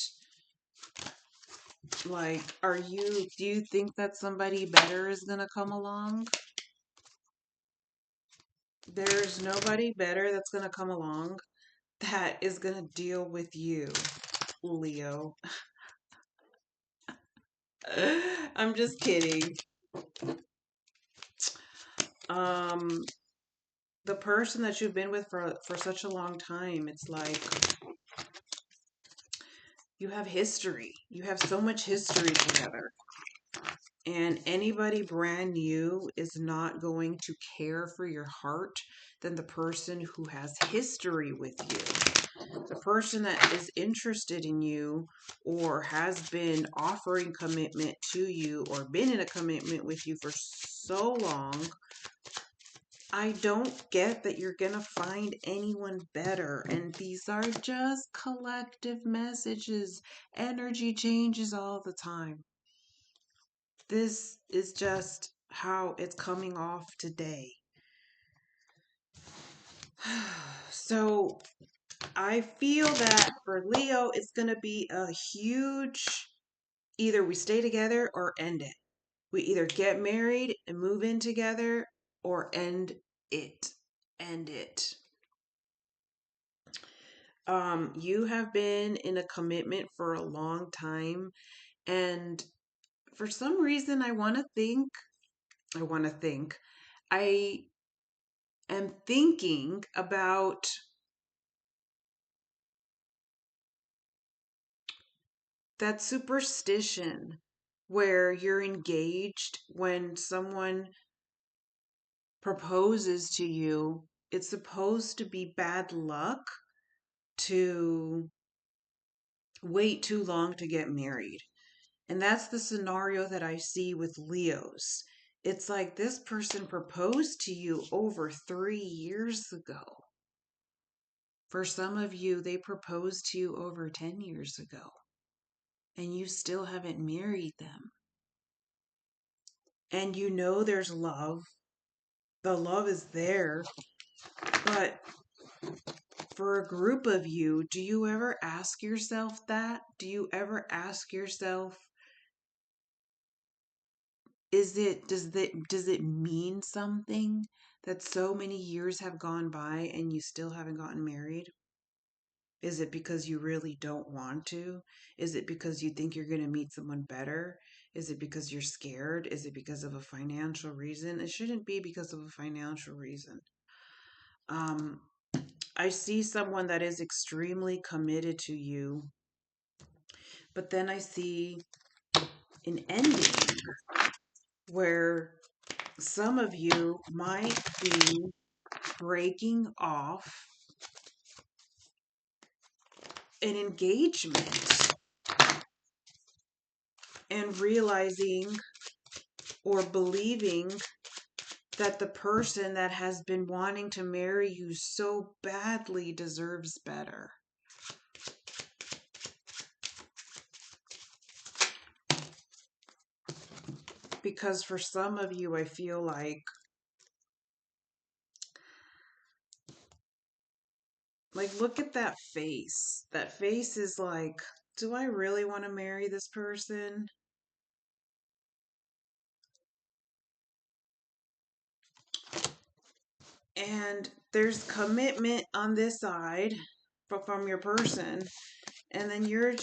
Like, do you think that somebody better is gonna come along? There's nobody better that's gonna come along that is gonna deal with you, Leo. I'm just kidding. Um, the person that you've been with for such a long time, it's like you have history. You have so much history together. And anybody brand new is not going to care for your heart than the person who has history with you. The person that is interested in you or has been offering commitment to you or been in a commitment with you for so long, I don't get that you're going to find anyone better. And these are just collective messages. Energy changes all the time. This is just how it's coming off today. So I feel that for Leo, it's going to be a huge, either we stay together or end it. We either get married and move in together or end it. End it. You have been in a commitment for a long time, and for some reason, I am thinking about that superstition where you're engaged when someone proposes to you. It's supposed to be bad luck to wait too long to get married. And that's the scenario that I see with Leos. It's like this person proposed to you over 3 years ago. For some of you, they proposed to you over 10 years ago, and you still haven't married them. And you know there's love. The love is there. But for a group of you, do you ever ask yourself that? Do you ever ask yourself, does it mean something that so many years have gone by and you still haven't gotten married? Is it because you really don't want to? Is it because you think you're going to meet someone better? Is it because you're scared? Is it because of a financial reason? It shouldn't be because of a financial reason. Um, I see someone that is extremely committed to you, but then I see an ending where some of you might be breaking off an engagement and realizing or believing that the person that has been wanting to marry you so badly deserves better. Because for some of you, I feel like Like, look at that face. That face is like, do I really want to marry this person? And there's commitment on this side from your person, and then you're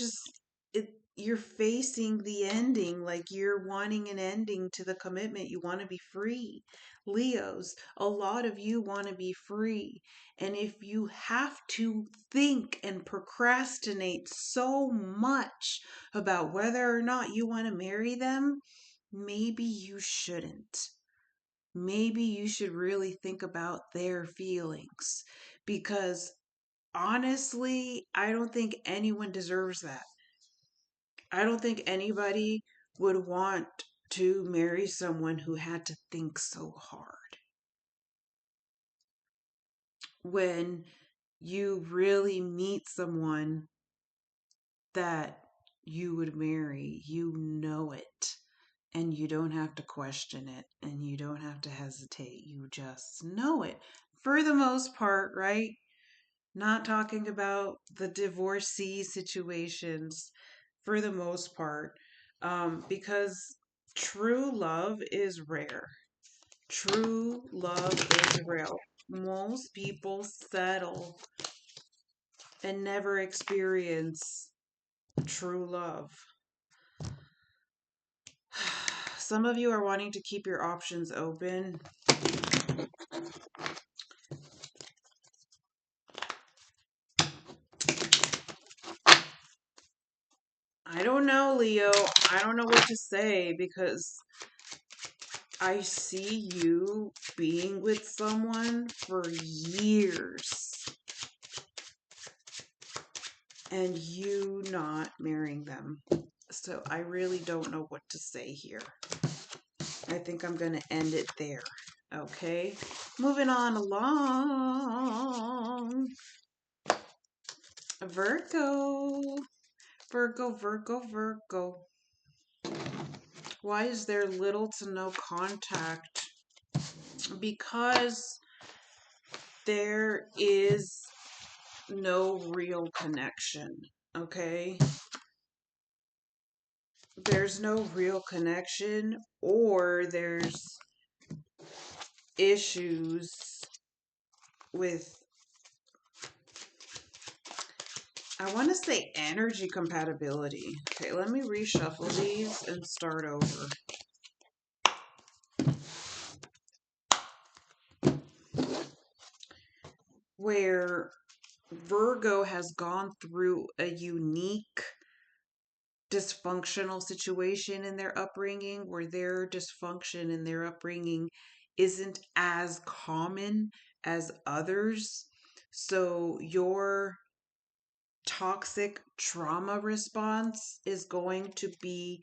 facing the ending, like you're wanting an ending to the commitment. You want to be free. Leos, a lot of you want to be free, and if you have to think and procrastinate so much about whether or not you want to marry them, maybe you shouldn't. Maybe you should really think about their feelings, because honestly, I don't think anyone deserves that. I don't think anybody would want to marry someone who had to think so hard. When you really meet someone that you would marry, you know it. And you don't have to question it, and you don't have to hesitate. You just know it. For the most part, right? Not talking about the divorcee situations for the most part, because true love is rare. True love is rare. Most people settle and never experience true love. Some of you are wanting to keep your options open. I don't know, Leo. I don't know what to say, because I see you being with someone for years and you not marrying them. So I really don't know what to say here. I think I'm going to end it there. Okay, moving on along. Virgo. Virgo, Virgo, Virgo. Why is there little to no contact? Because there is no real connection, okay? There's no real connection, or there's issues with, I want to say, energy compatibility. Okay, let me reshuffle these and start over. Where Virgo has gone through a unique dysfunctional situation in their upbringing, where their dysfunction in their upbringing isn't as common as others. So your toxic trauma response is going to be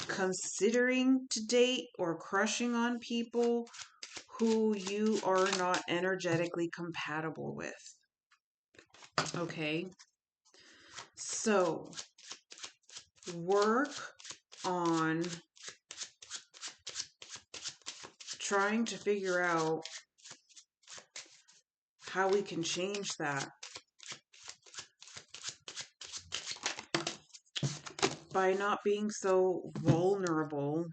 considering to date or crushing on people who you are not energetically compatible with. Okay? So work on trying to figure out how we can change that by not being so vulnerable.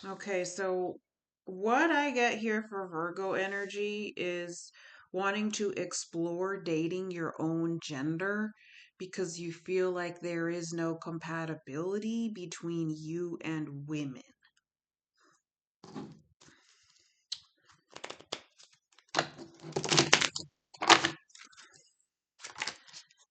Okay, so what I get here for Virgo energy is wanting to explore dating your own gender, because you feel like there is no compatibility between you and women.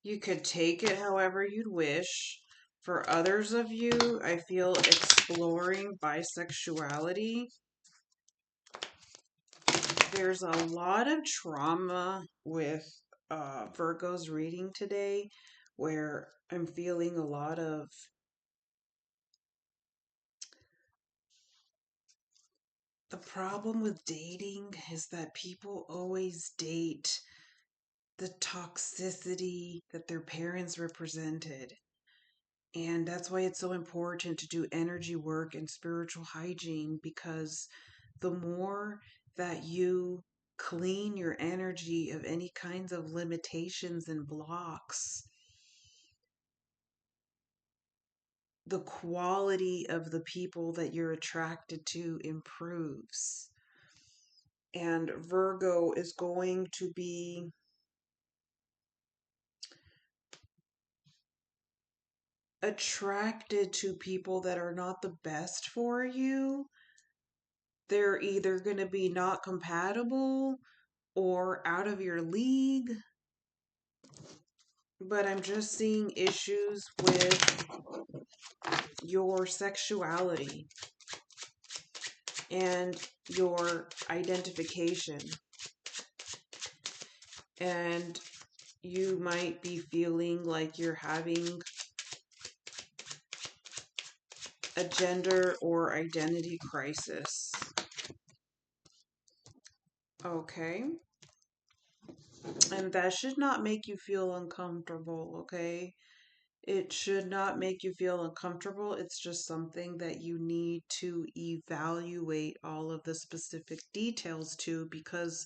You could take it however you'd wish. For others of you, I feel exploring bisexuality. There's a lot of trauma with Virgo's reading today, where I'm feeling a lot of the problem with dating is that people always date the toxicity that their parents represented. And that's why it's so important to do energy work and spiritual hygiene, because the more that you clean your energy of any kinds of limitations and blocks, the quality of the people that you're attracted to improves. And Virgo is going to be attracted to people that are not the best for you. They're either going to be not compatible or out of your league. But I'm just seeing issues with your sexuality and your identification. And you might be feeling like you're having a gender or identity crisis. Okay. And that should not make you feel uncomfortable, okay? It should not make you feel uncomfortable. It's just something that you need to evaluate all of the specific details to, because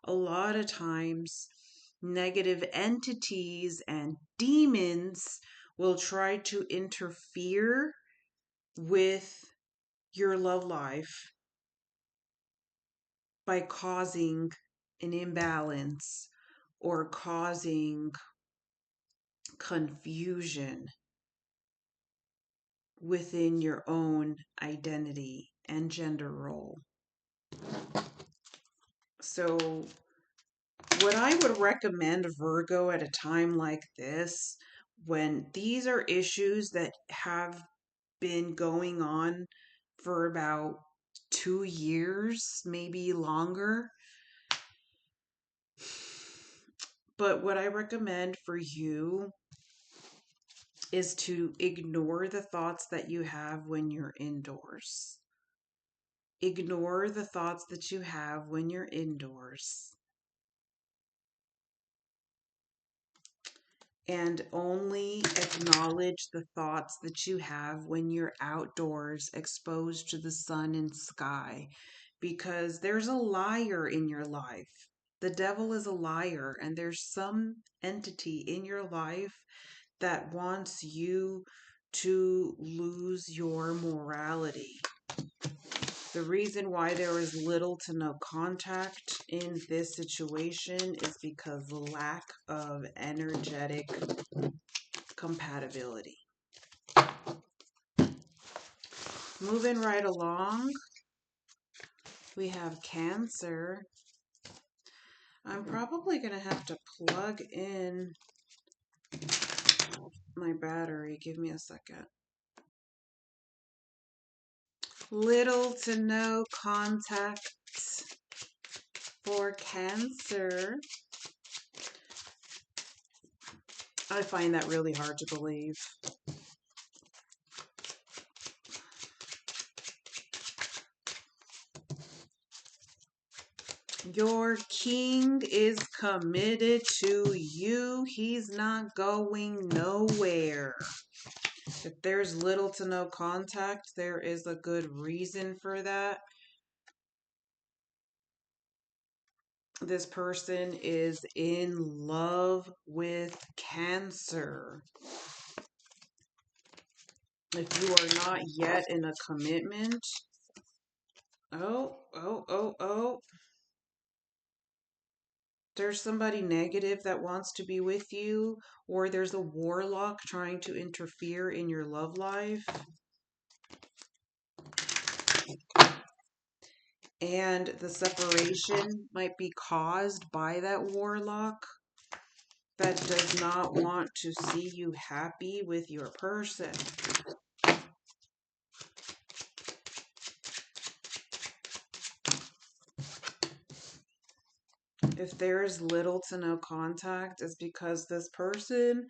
a lot of times negative entities and demons will try to interfere with your love life by causing an imbalance or causing confusion within your own identity and gender role. So, what I would recommend, Virgo, at a time like this, when these are issues that have been going on for about 2 years, maybe longer. But what I recommend for you is to ignore the thoughts that you have when you're indoors. Ignore the thoughts that you have when you're indoors. And only acknowledge the thoughts that you have when you're outdoors, exposed to the sun and sky, because there's a liar in your life. The devil is a liar, and there's some entity in your life that wants you to lose your morality. The reason why there is little to no contact in this situation is because lack of energetic compatibility. Moving right along, we have Cancer. I'm probably going to have to plug in my battery. Give me a second. Little to no contact for Cancer. I find that really hard to believe. Your king is committed to you. He's not going nowhere. If there's little to no contact, there is a good reason for that. This person is in love with Cancer. If you are not yet in a commitment, there's somebody negative that wants to be with you, or there's a warlock trying to interfere in your love life. And the separation might be caused by that warlock that does not want to see you happy with your person. If there is little to no contact, it's because this person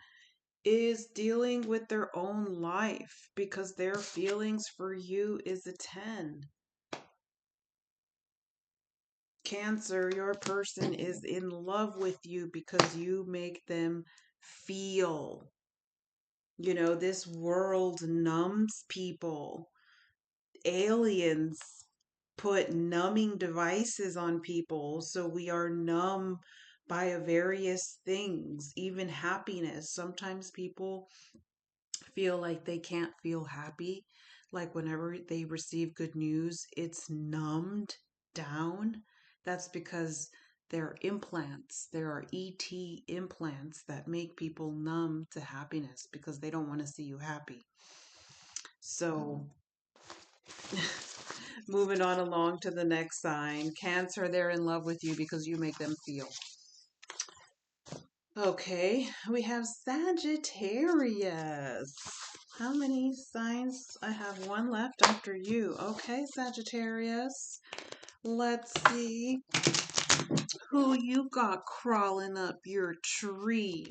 is dealing with their own life, because their feelings for you is a 10. Cancer, your person is in love with you because you make them feel. You know, this world numbs people. Aliens put numbing devices on people, so we are numb by various things, even happiness. Sometimes people feel like they can't feel happy. Like whenever they receive good news, it's numbed down. That's because there are implants. There are ET implants that make people numb to happiness because they don't want to see you happy. So, moving on along to the next sign. Cancer, they're in love with you because you make them feel. Okay, we have Sagittarius. How many signs? I have one left after you. Okay, Sagittarius. Let's see who you got crawling up your tree.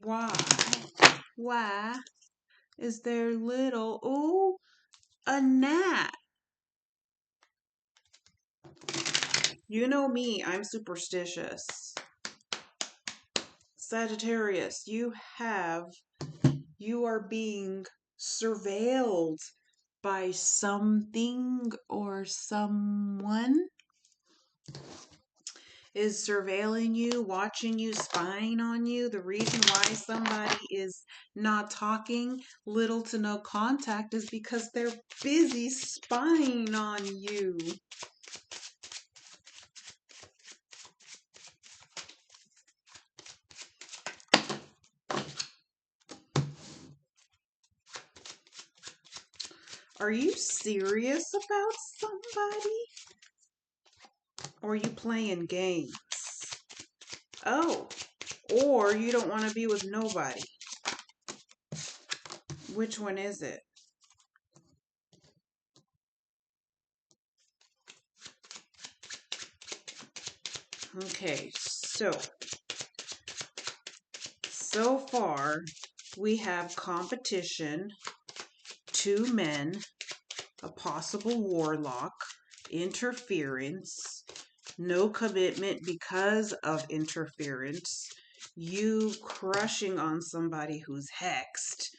Why? Why is there little, oh, a gnat? You know me, I'm superstitious. Sagittarius, you are being surveilled by something or someone is surveilling you, watching you, spying on you. The reason why somebody is not talking, little to no contact, is because they're busy spying on you. Are you serious about somebody? Or are you playing games? Oh, or you don't want to be with nobody. Which one is it? Okay, so far we have competition, 2 men, a possible warlock, interference, no commitment because of interference, you crushing on somebody who's hexed,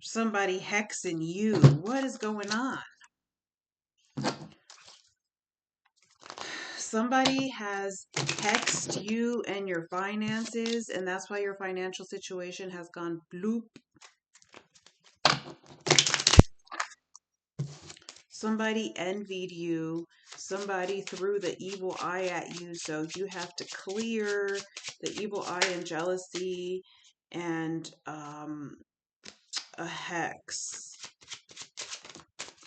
somebody hexing you. What is going on? Somebody has hexed you and your finances, and that's why your financial situation has gone bloop. Somebody envied you. Somebody threw the evil eye at you, so you have to clear the evil eye and jealousy and a hex.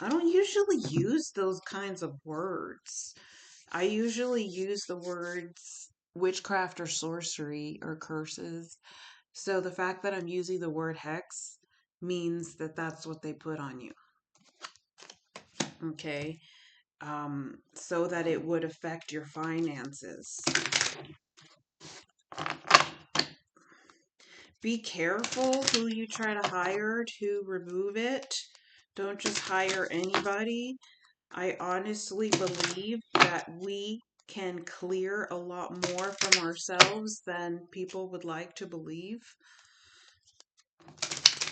I don't usually use those kinds of words. I usually use the words witchcraft or sorcery or curses. So the fact that I'm using the word hex means that that's what they put on you. Okay. So that it would affect your finances. Be careful who you try to hire to remove it. Don't just hire anybody. I honestly believe that we can clear a lot more from ourselves than people would like to believe.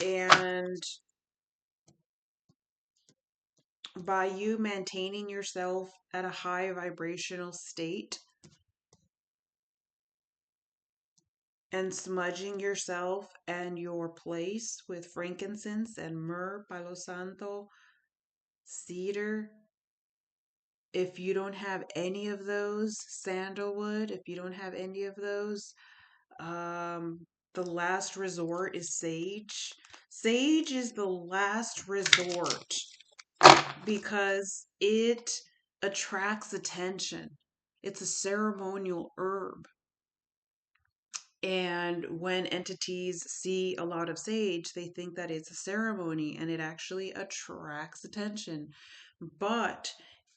And by you maintaining yourself at a high vibrational state and smudging yourself and your place with frankincense and myrrh, palo santo, cedar. If you don't have any of those, sandalwood, if you don't have any of those, the last resort is sage. Sage is the last resort because it attracts attention. It's a ceremonial herb. And when entities see a lot of sage, they think that it's a ceremony and it actually attracts attention. But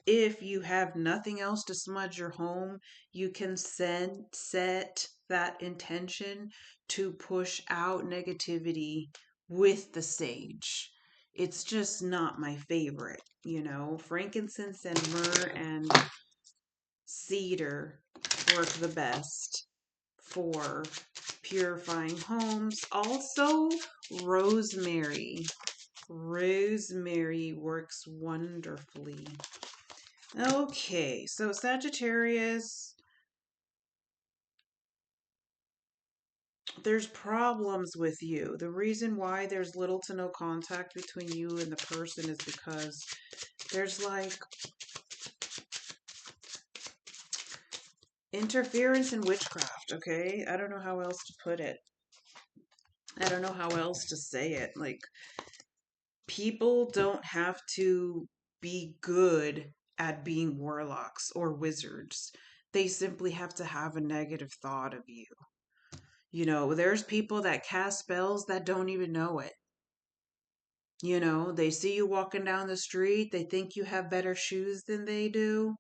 if you have nothing else to smudge your home, you can set that intention to push out negativity with the sage. It's just not my favorite, Frankincense and myrrh and cedar work the best. for purifying homes. Also, rosemary. Rosemary works wonderfully. Okay, so Sagittarius, there's problems with you. The reason why there's little to no contact between you and the person is because there's like interference and witchcraft, okay? I don't know how else to put it. I don't know how else to say it. Like, people don't have to be good at being warlocks or wizards. They simply have to have a negative thought of you. You know, there's people that cast spells that don't even know it. You know, they see you walking down the street, they think you have better shoes than they do,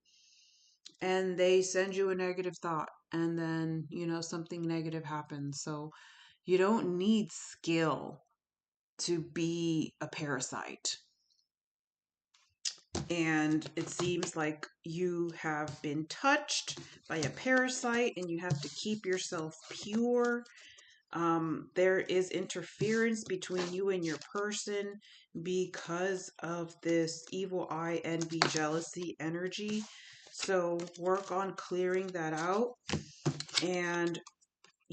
and they send you a negative thought, and then, you know, something negative happens. So you don't need skill to be a parasite. And it seems like you have been touched by a parasite and you have to keep yourself pure. There is interference between you and your person because of this evil eye, envy, jealousy energy. So work on clearing that out. And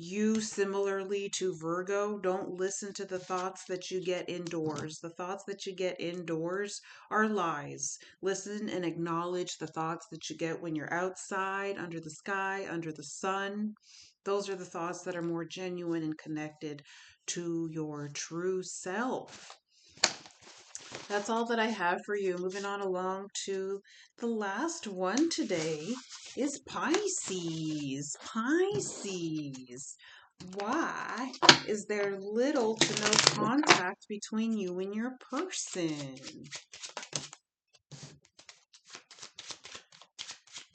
you, similarly to Virgo, don't listen to the thoughts that you get indoors. The thoughts that you get indoors are lies. Listen and acknowledge the thoughts that you get when you're outside, under the sky, under the sun. Those are the thoughts that are more genuine and connected to your true self. That's all that I have for you. Moving on along to the last one today is Pisces. Pisces. Why is there little to no contact between you and your person?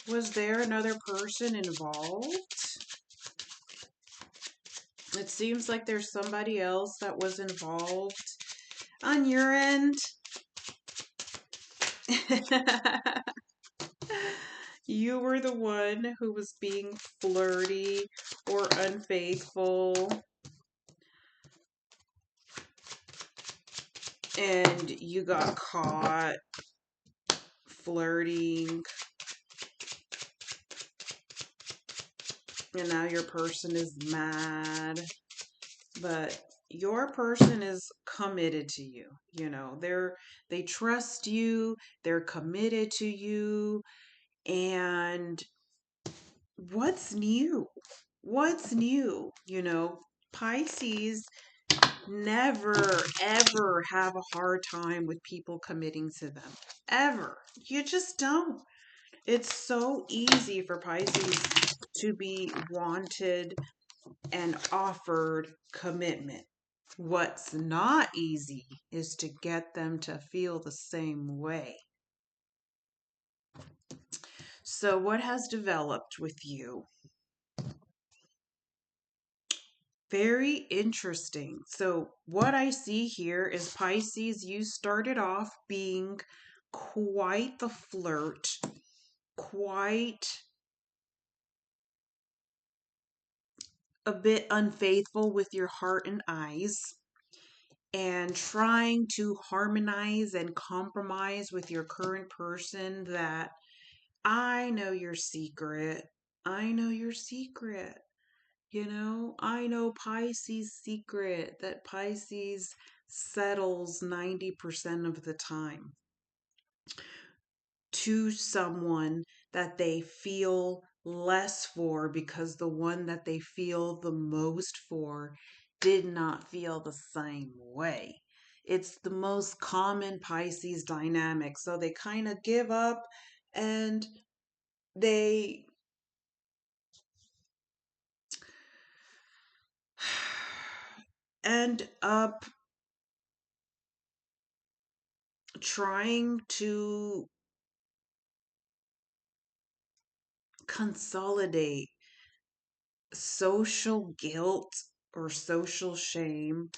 Was there another person involved? It seems like there's somebody else that was involved on your end. You were the one who was being flirty or unfaithful, and you got caught flirting, and now your person is mad. But your person is committed to you. You know, they trust you, they're committed to you. And what's new? What's new? You know, Pisces never ever have a hard time with people committing to them. Ever. You just don't. It's so easy for Pisces to be wanted and offered commitment. What's not easy is to get them to feel the same way. So, what has developed with you? Very interesting. So, what I see here is Pisces, you started off being quite the flirt, quite a bit unfaithful with your heart and eyes, and trying to harmonize and compromise with your current person. That I know your secret. I know your secret. You know, I know Pisces' secret that Pisces settles 90% of the time to someone that they feel less for, because the one that they feel the most for did not feel the same way. It's the most common Pisces dynamic. So they kind of give up and they end up trying to consolidate social guilt or social shame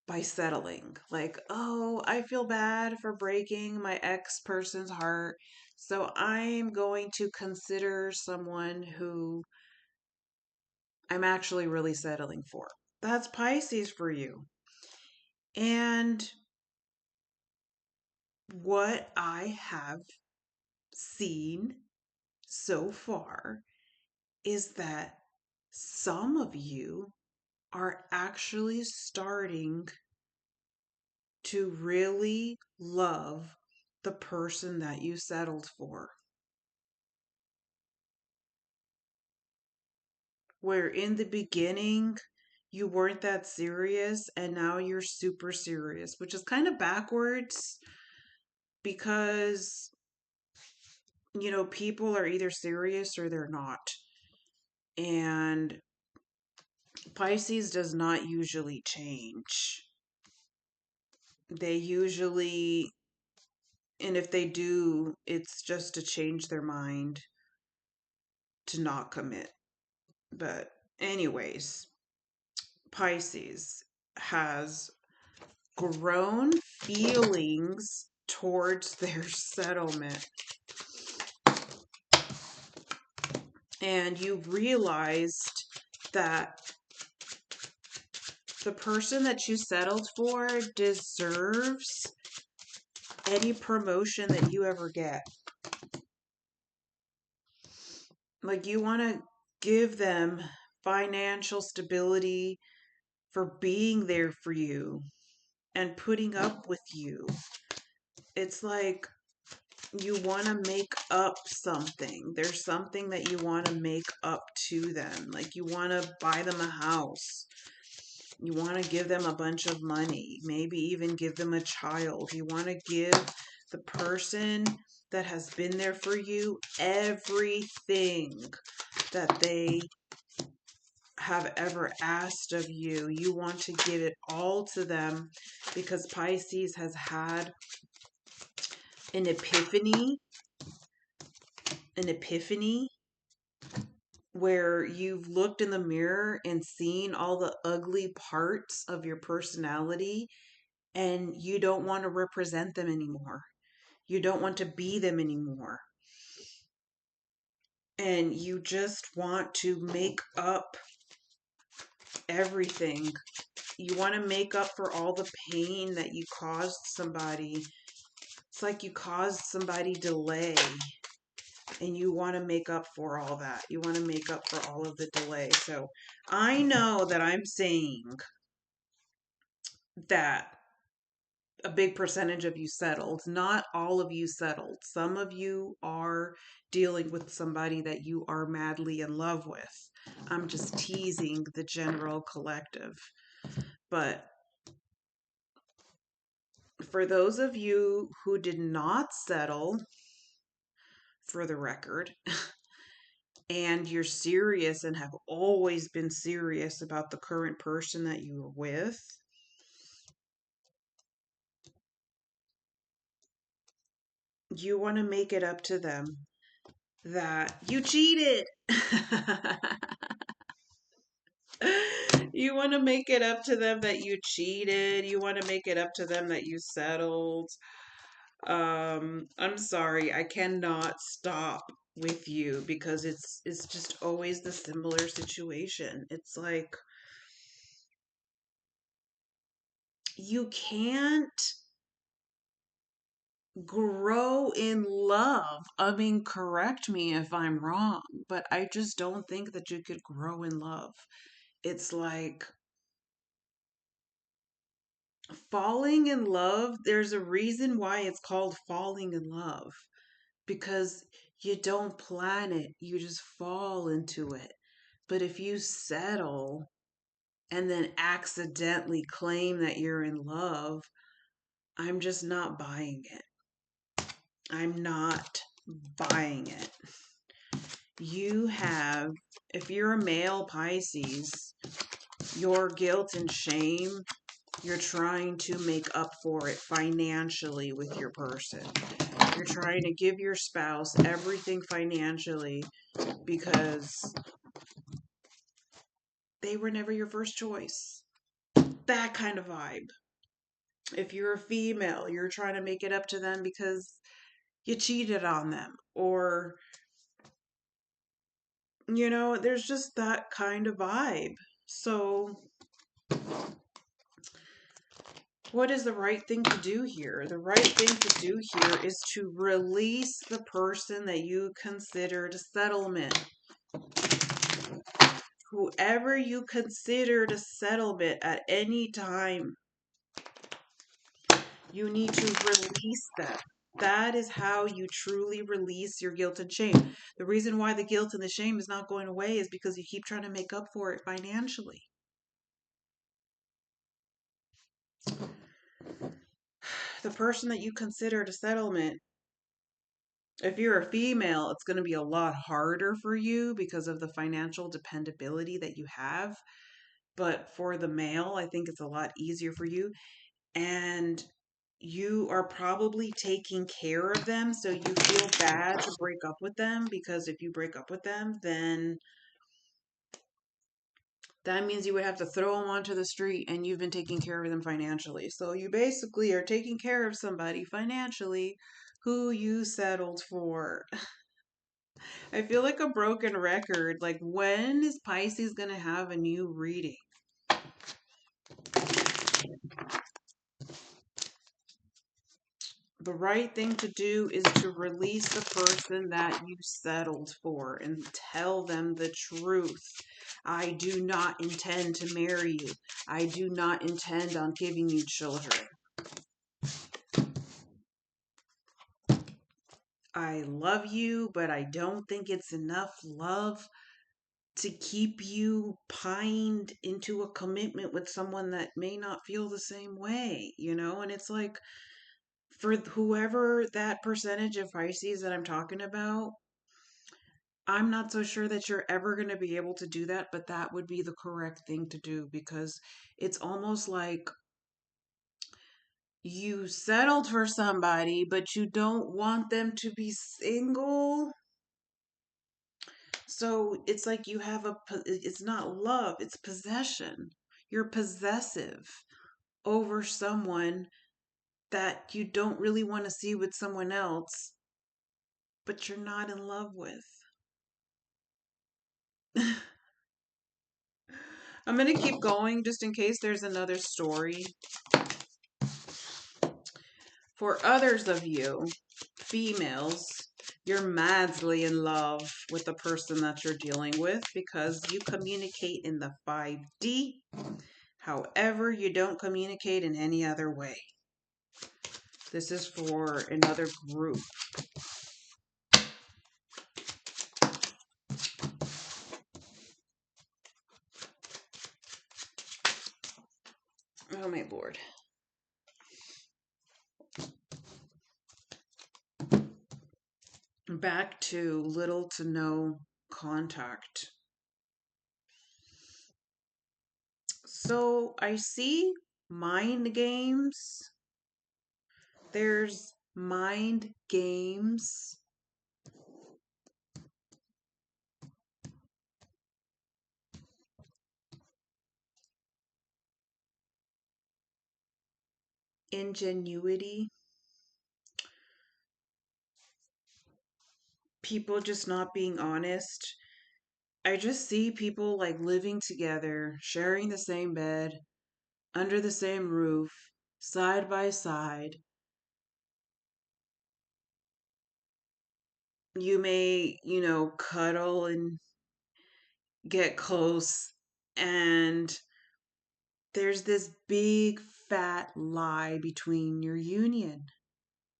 by settling. Like, oh, I feel bad for breaking my ex person's heart, so I'm going to consider someone who I'm actually really settling for. That's Pisces for you. And what I have seen so far is that some of you are actually starting to really love the person that you settled for. Where in the beginning, you weren't that serious and now you're super serious, which is kind of backwards because, people are either serious or they're not. And Pisces does not usually change. They usually, and if they do, it's just to change their mind to not commit. But, anyways, Pisces has grown feelings towards their settlement. And you've realized that the person that you settled for deserves any promotion that you ever get. Like, you want to give them financial stability for being there for you and putting up with you. It's like you want to make up something. There's something that you want to make up to them. Like, you want to buy them a house. You want to give them a bunch of money. Maybe even give them a child. You want to give the person that has been there for you everything that they have ever asked of you. You want to give it all to them because Pisces has had an epiphany where you've looked in the mirror and seen all the ugly parts of your personality and you don't want to represent them anymore. You don't want to be them anymore. And you just want to make up everything. You want to make up for all the pain that you caused somebody. It's like you caused somebody delay and you want to make up for all that. You want to make up for all of the delay. So I know that I'm saying that a big percentage of you settled. Not all of you settled. Some of you are dealing with somebody that you are madly in love with. I'm just teasing the general collective. But for those of you who did not settle, for the record, and you're serious and have always been serious about the current person that you are with, you want to make it up to them that you cheated. You want to make it up to them that you cheated. You want to make it up to them that you settled. I'm sorry, I cannot stop with you because it's just always the similar situation. It's like you can't grow in love. I mean, correct me if I'm wrong, but I just don't think that you could grow in love. It's like falling in love. There's a reason why it's called falling in love because you don't plan it, you just fall into it. But if you settle and then accidentally claim that you're in love, I'm just not buying it. I'm not buying it. You have, if you're a male Pisces, your guilt and shame, you're trying to make up for it financially with your person. You're trying to give your spouse everything financially because they were never your first choice. That kind of vibe. If you're a female, you're trying to make it up to them because you cheated on them, or there's just that kind of vibe. So, what is the right thing to do here? The right thing to do here is to release the person that you considered a settlement. Whoever you considered a settlement at any time, you need to release them. That is how you truly release your guilt and shame. The reason why the guilt and the shame is not going away is because you keep trying to make up for it financially. The person that you considered a settlement, if you're a female, it's going to be a lot harder for you because of the financial dependability that you have. But for the male, I think it's a lot easier for you. And you are probably taking care of them, so you feel bad to break up with them, because if you break up with them, then that means you would have to throw them onto the street, and you've been taking care of them financially. So you basically are taking care of somebody financially who you settled for. I feel like a broken record. Like, when is Pisces going to have a new reading? The right thing to do is to release the person that you settled for and tell them the truth. I do not intend to marry you. I do not intend on giving you children. I love you, but I don't think it's enough love to keep you pined into a commitment with someone that may not feel the same way, And it's like, for whoever that percentage of Pisces that I'm talking about, I'm not so sure that you're ever going to be able to do that, but that would be the correct thing to do, because it's almost like you settled for somebody, but you don't want them to be single. So it's like it's not love, it's possession. You're possessive over someone that you don't really want to see with someone else, but you're not in love with. I'm going to keep going just in case there's another story. For others of you, females, you're madly in love with the person that you're dealing with because you communicate in the 5D. However, you don't communicate in any other way. This is for another group. Oh my Lord. Back to little to no contact. So I see mind games. There's mind games. Ingenuity. People just not being honest. I just see people like living together, sharing the same bed, under the same roof, side by side. You may, cuddle and get close, and there's this big fat lie between your union.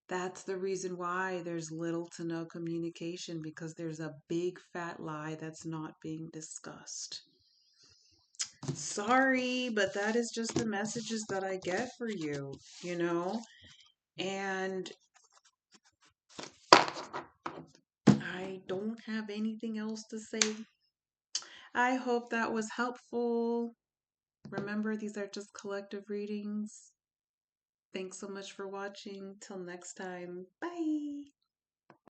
That's the reason why there's little to no communication, because there's a big fat lie that's not being discussed. Sorry, but that is just the messages that I get for you, And I don't have anything else to say. I hope that was helpful. Remember, these are just collective readings. Thanks so much for watching. Till next time. Bye.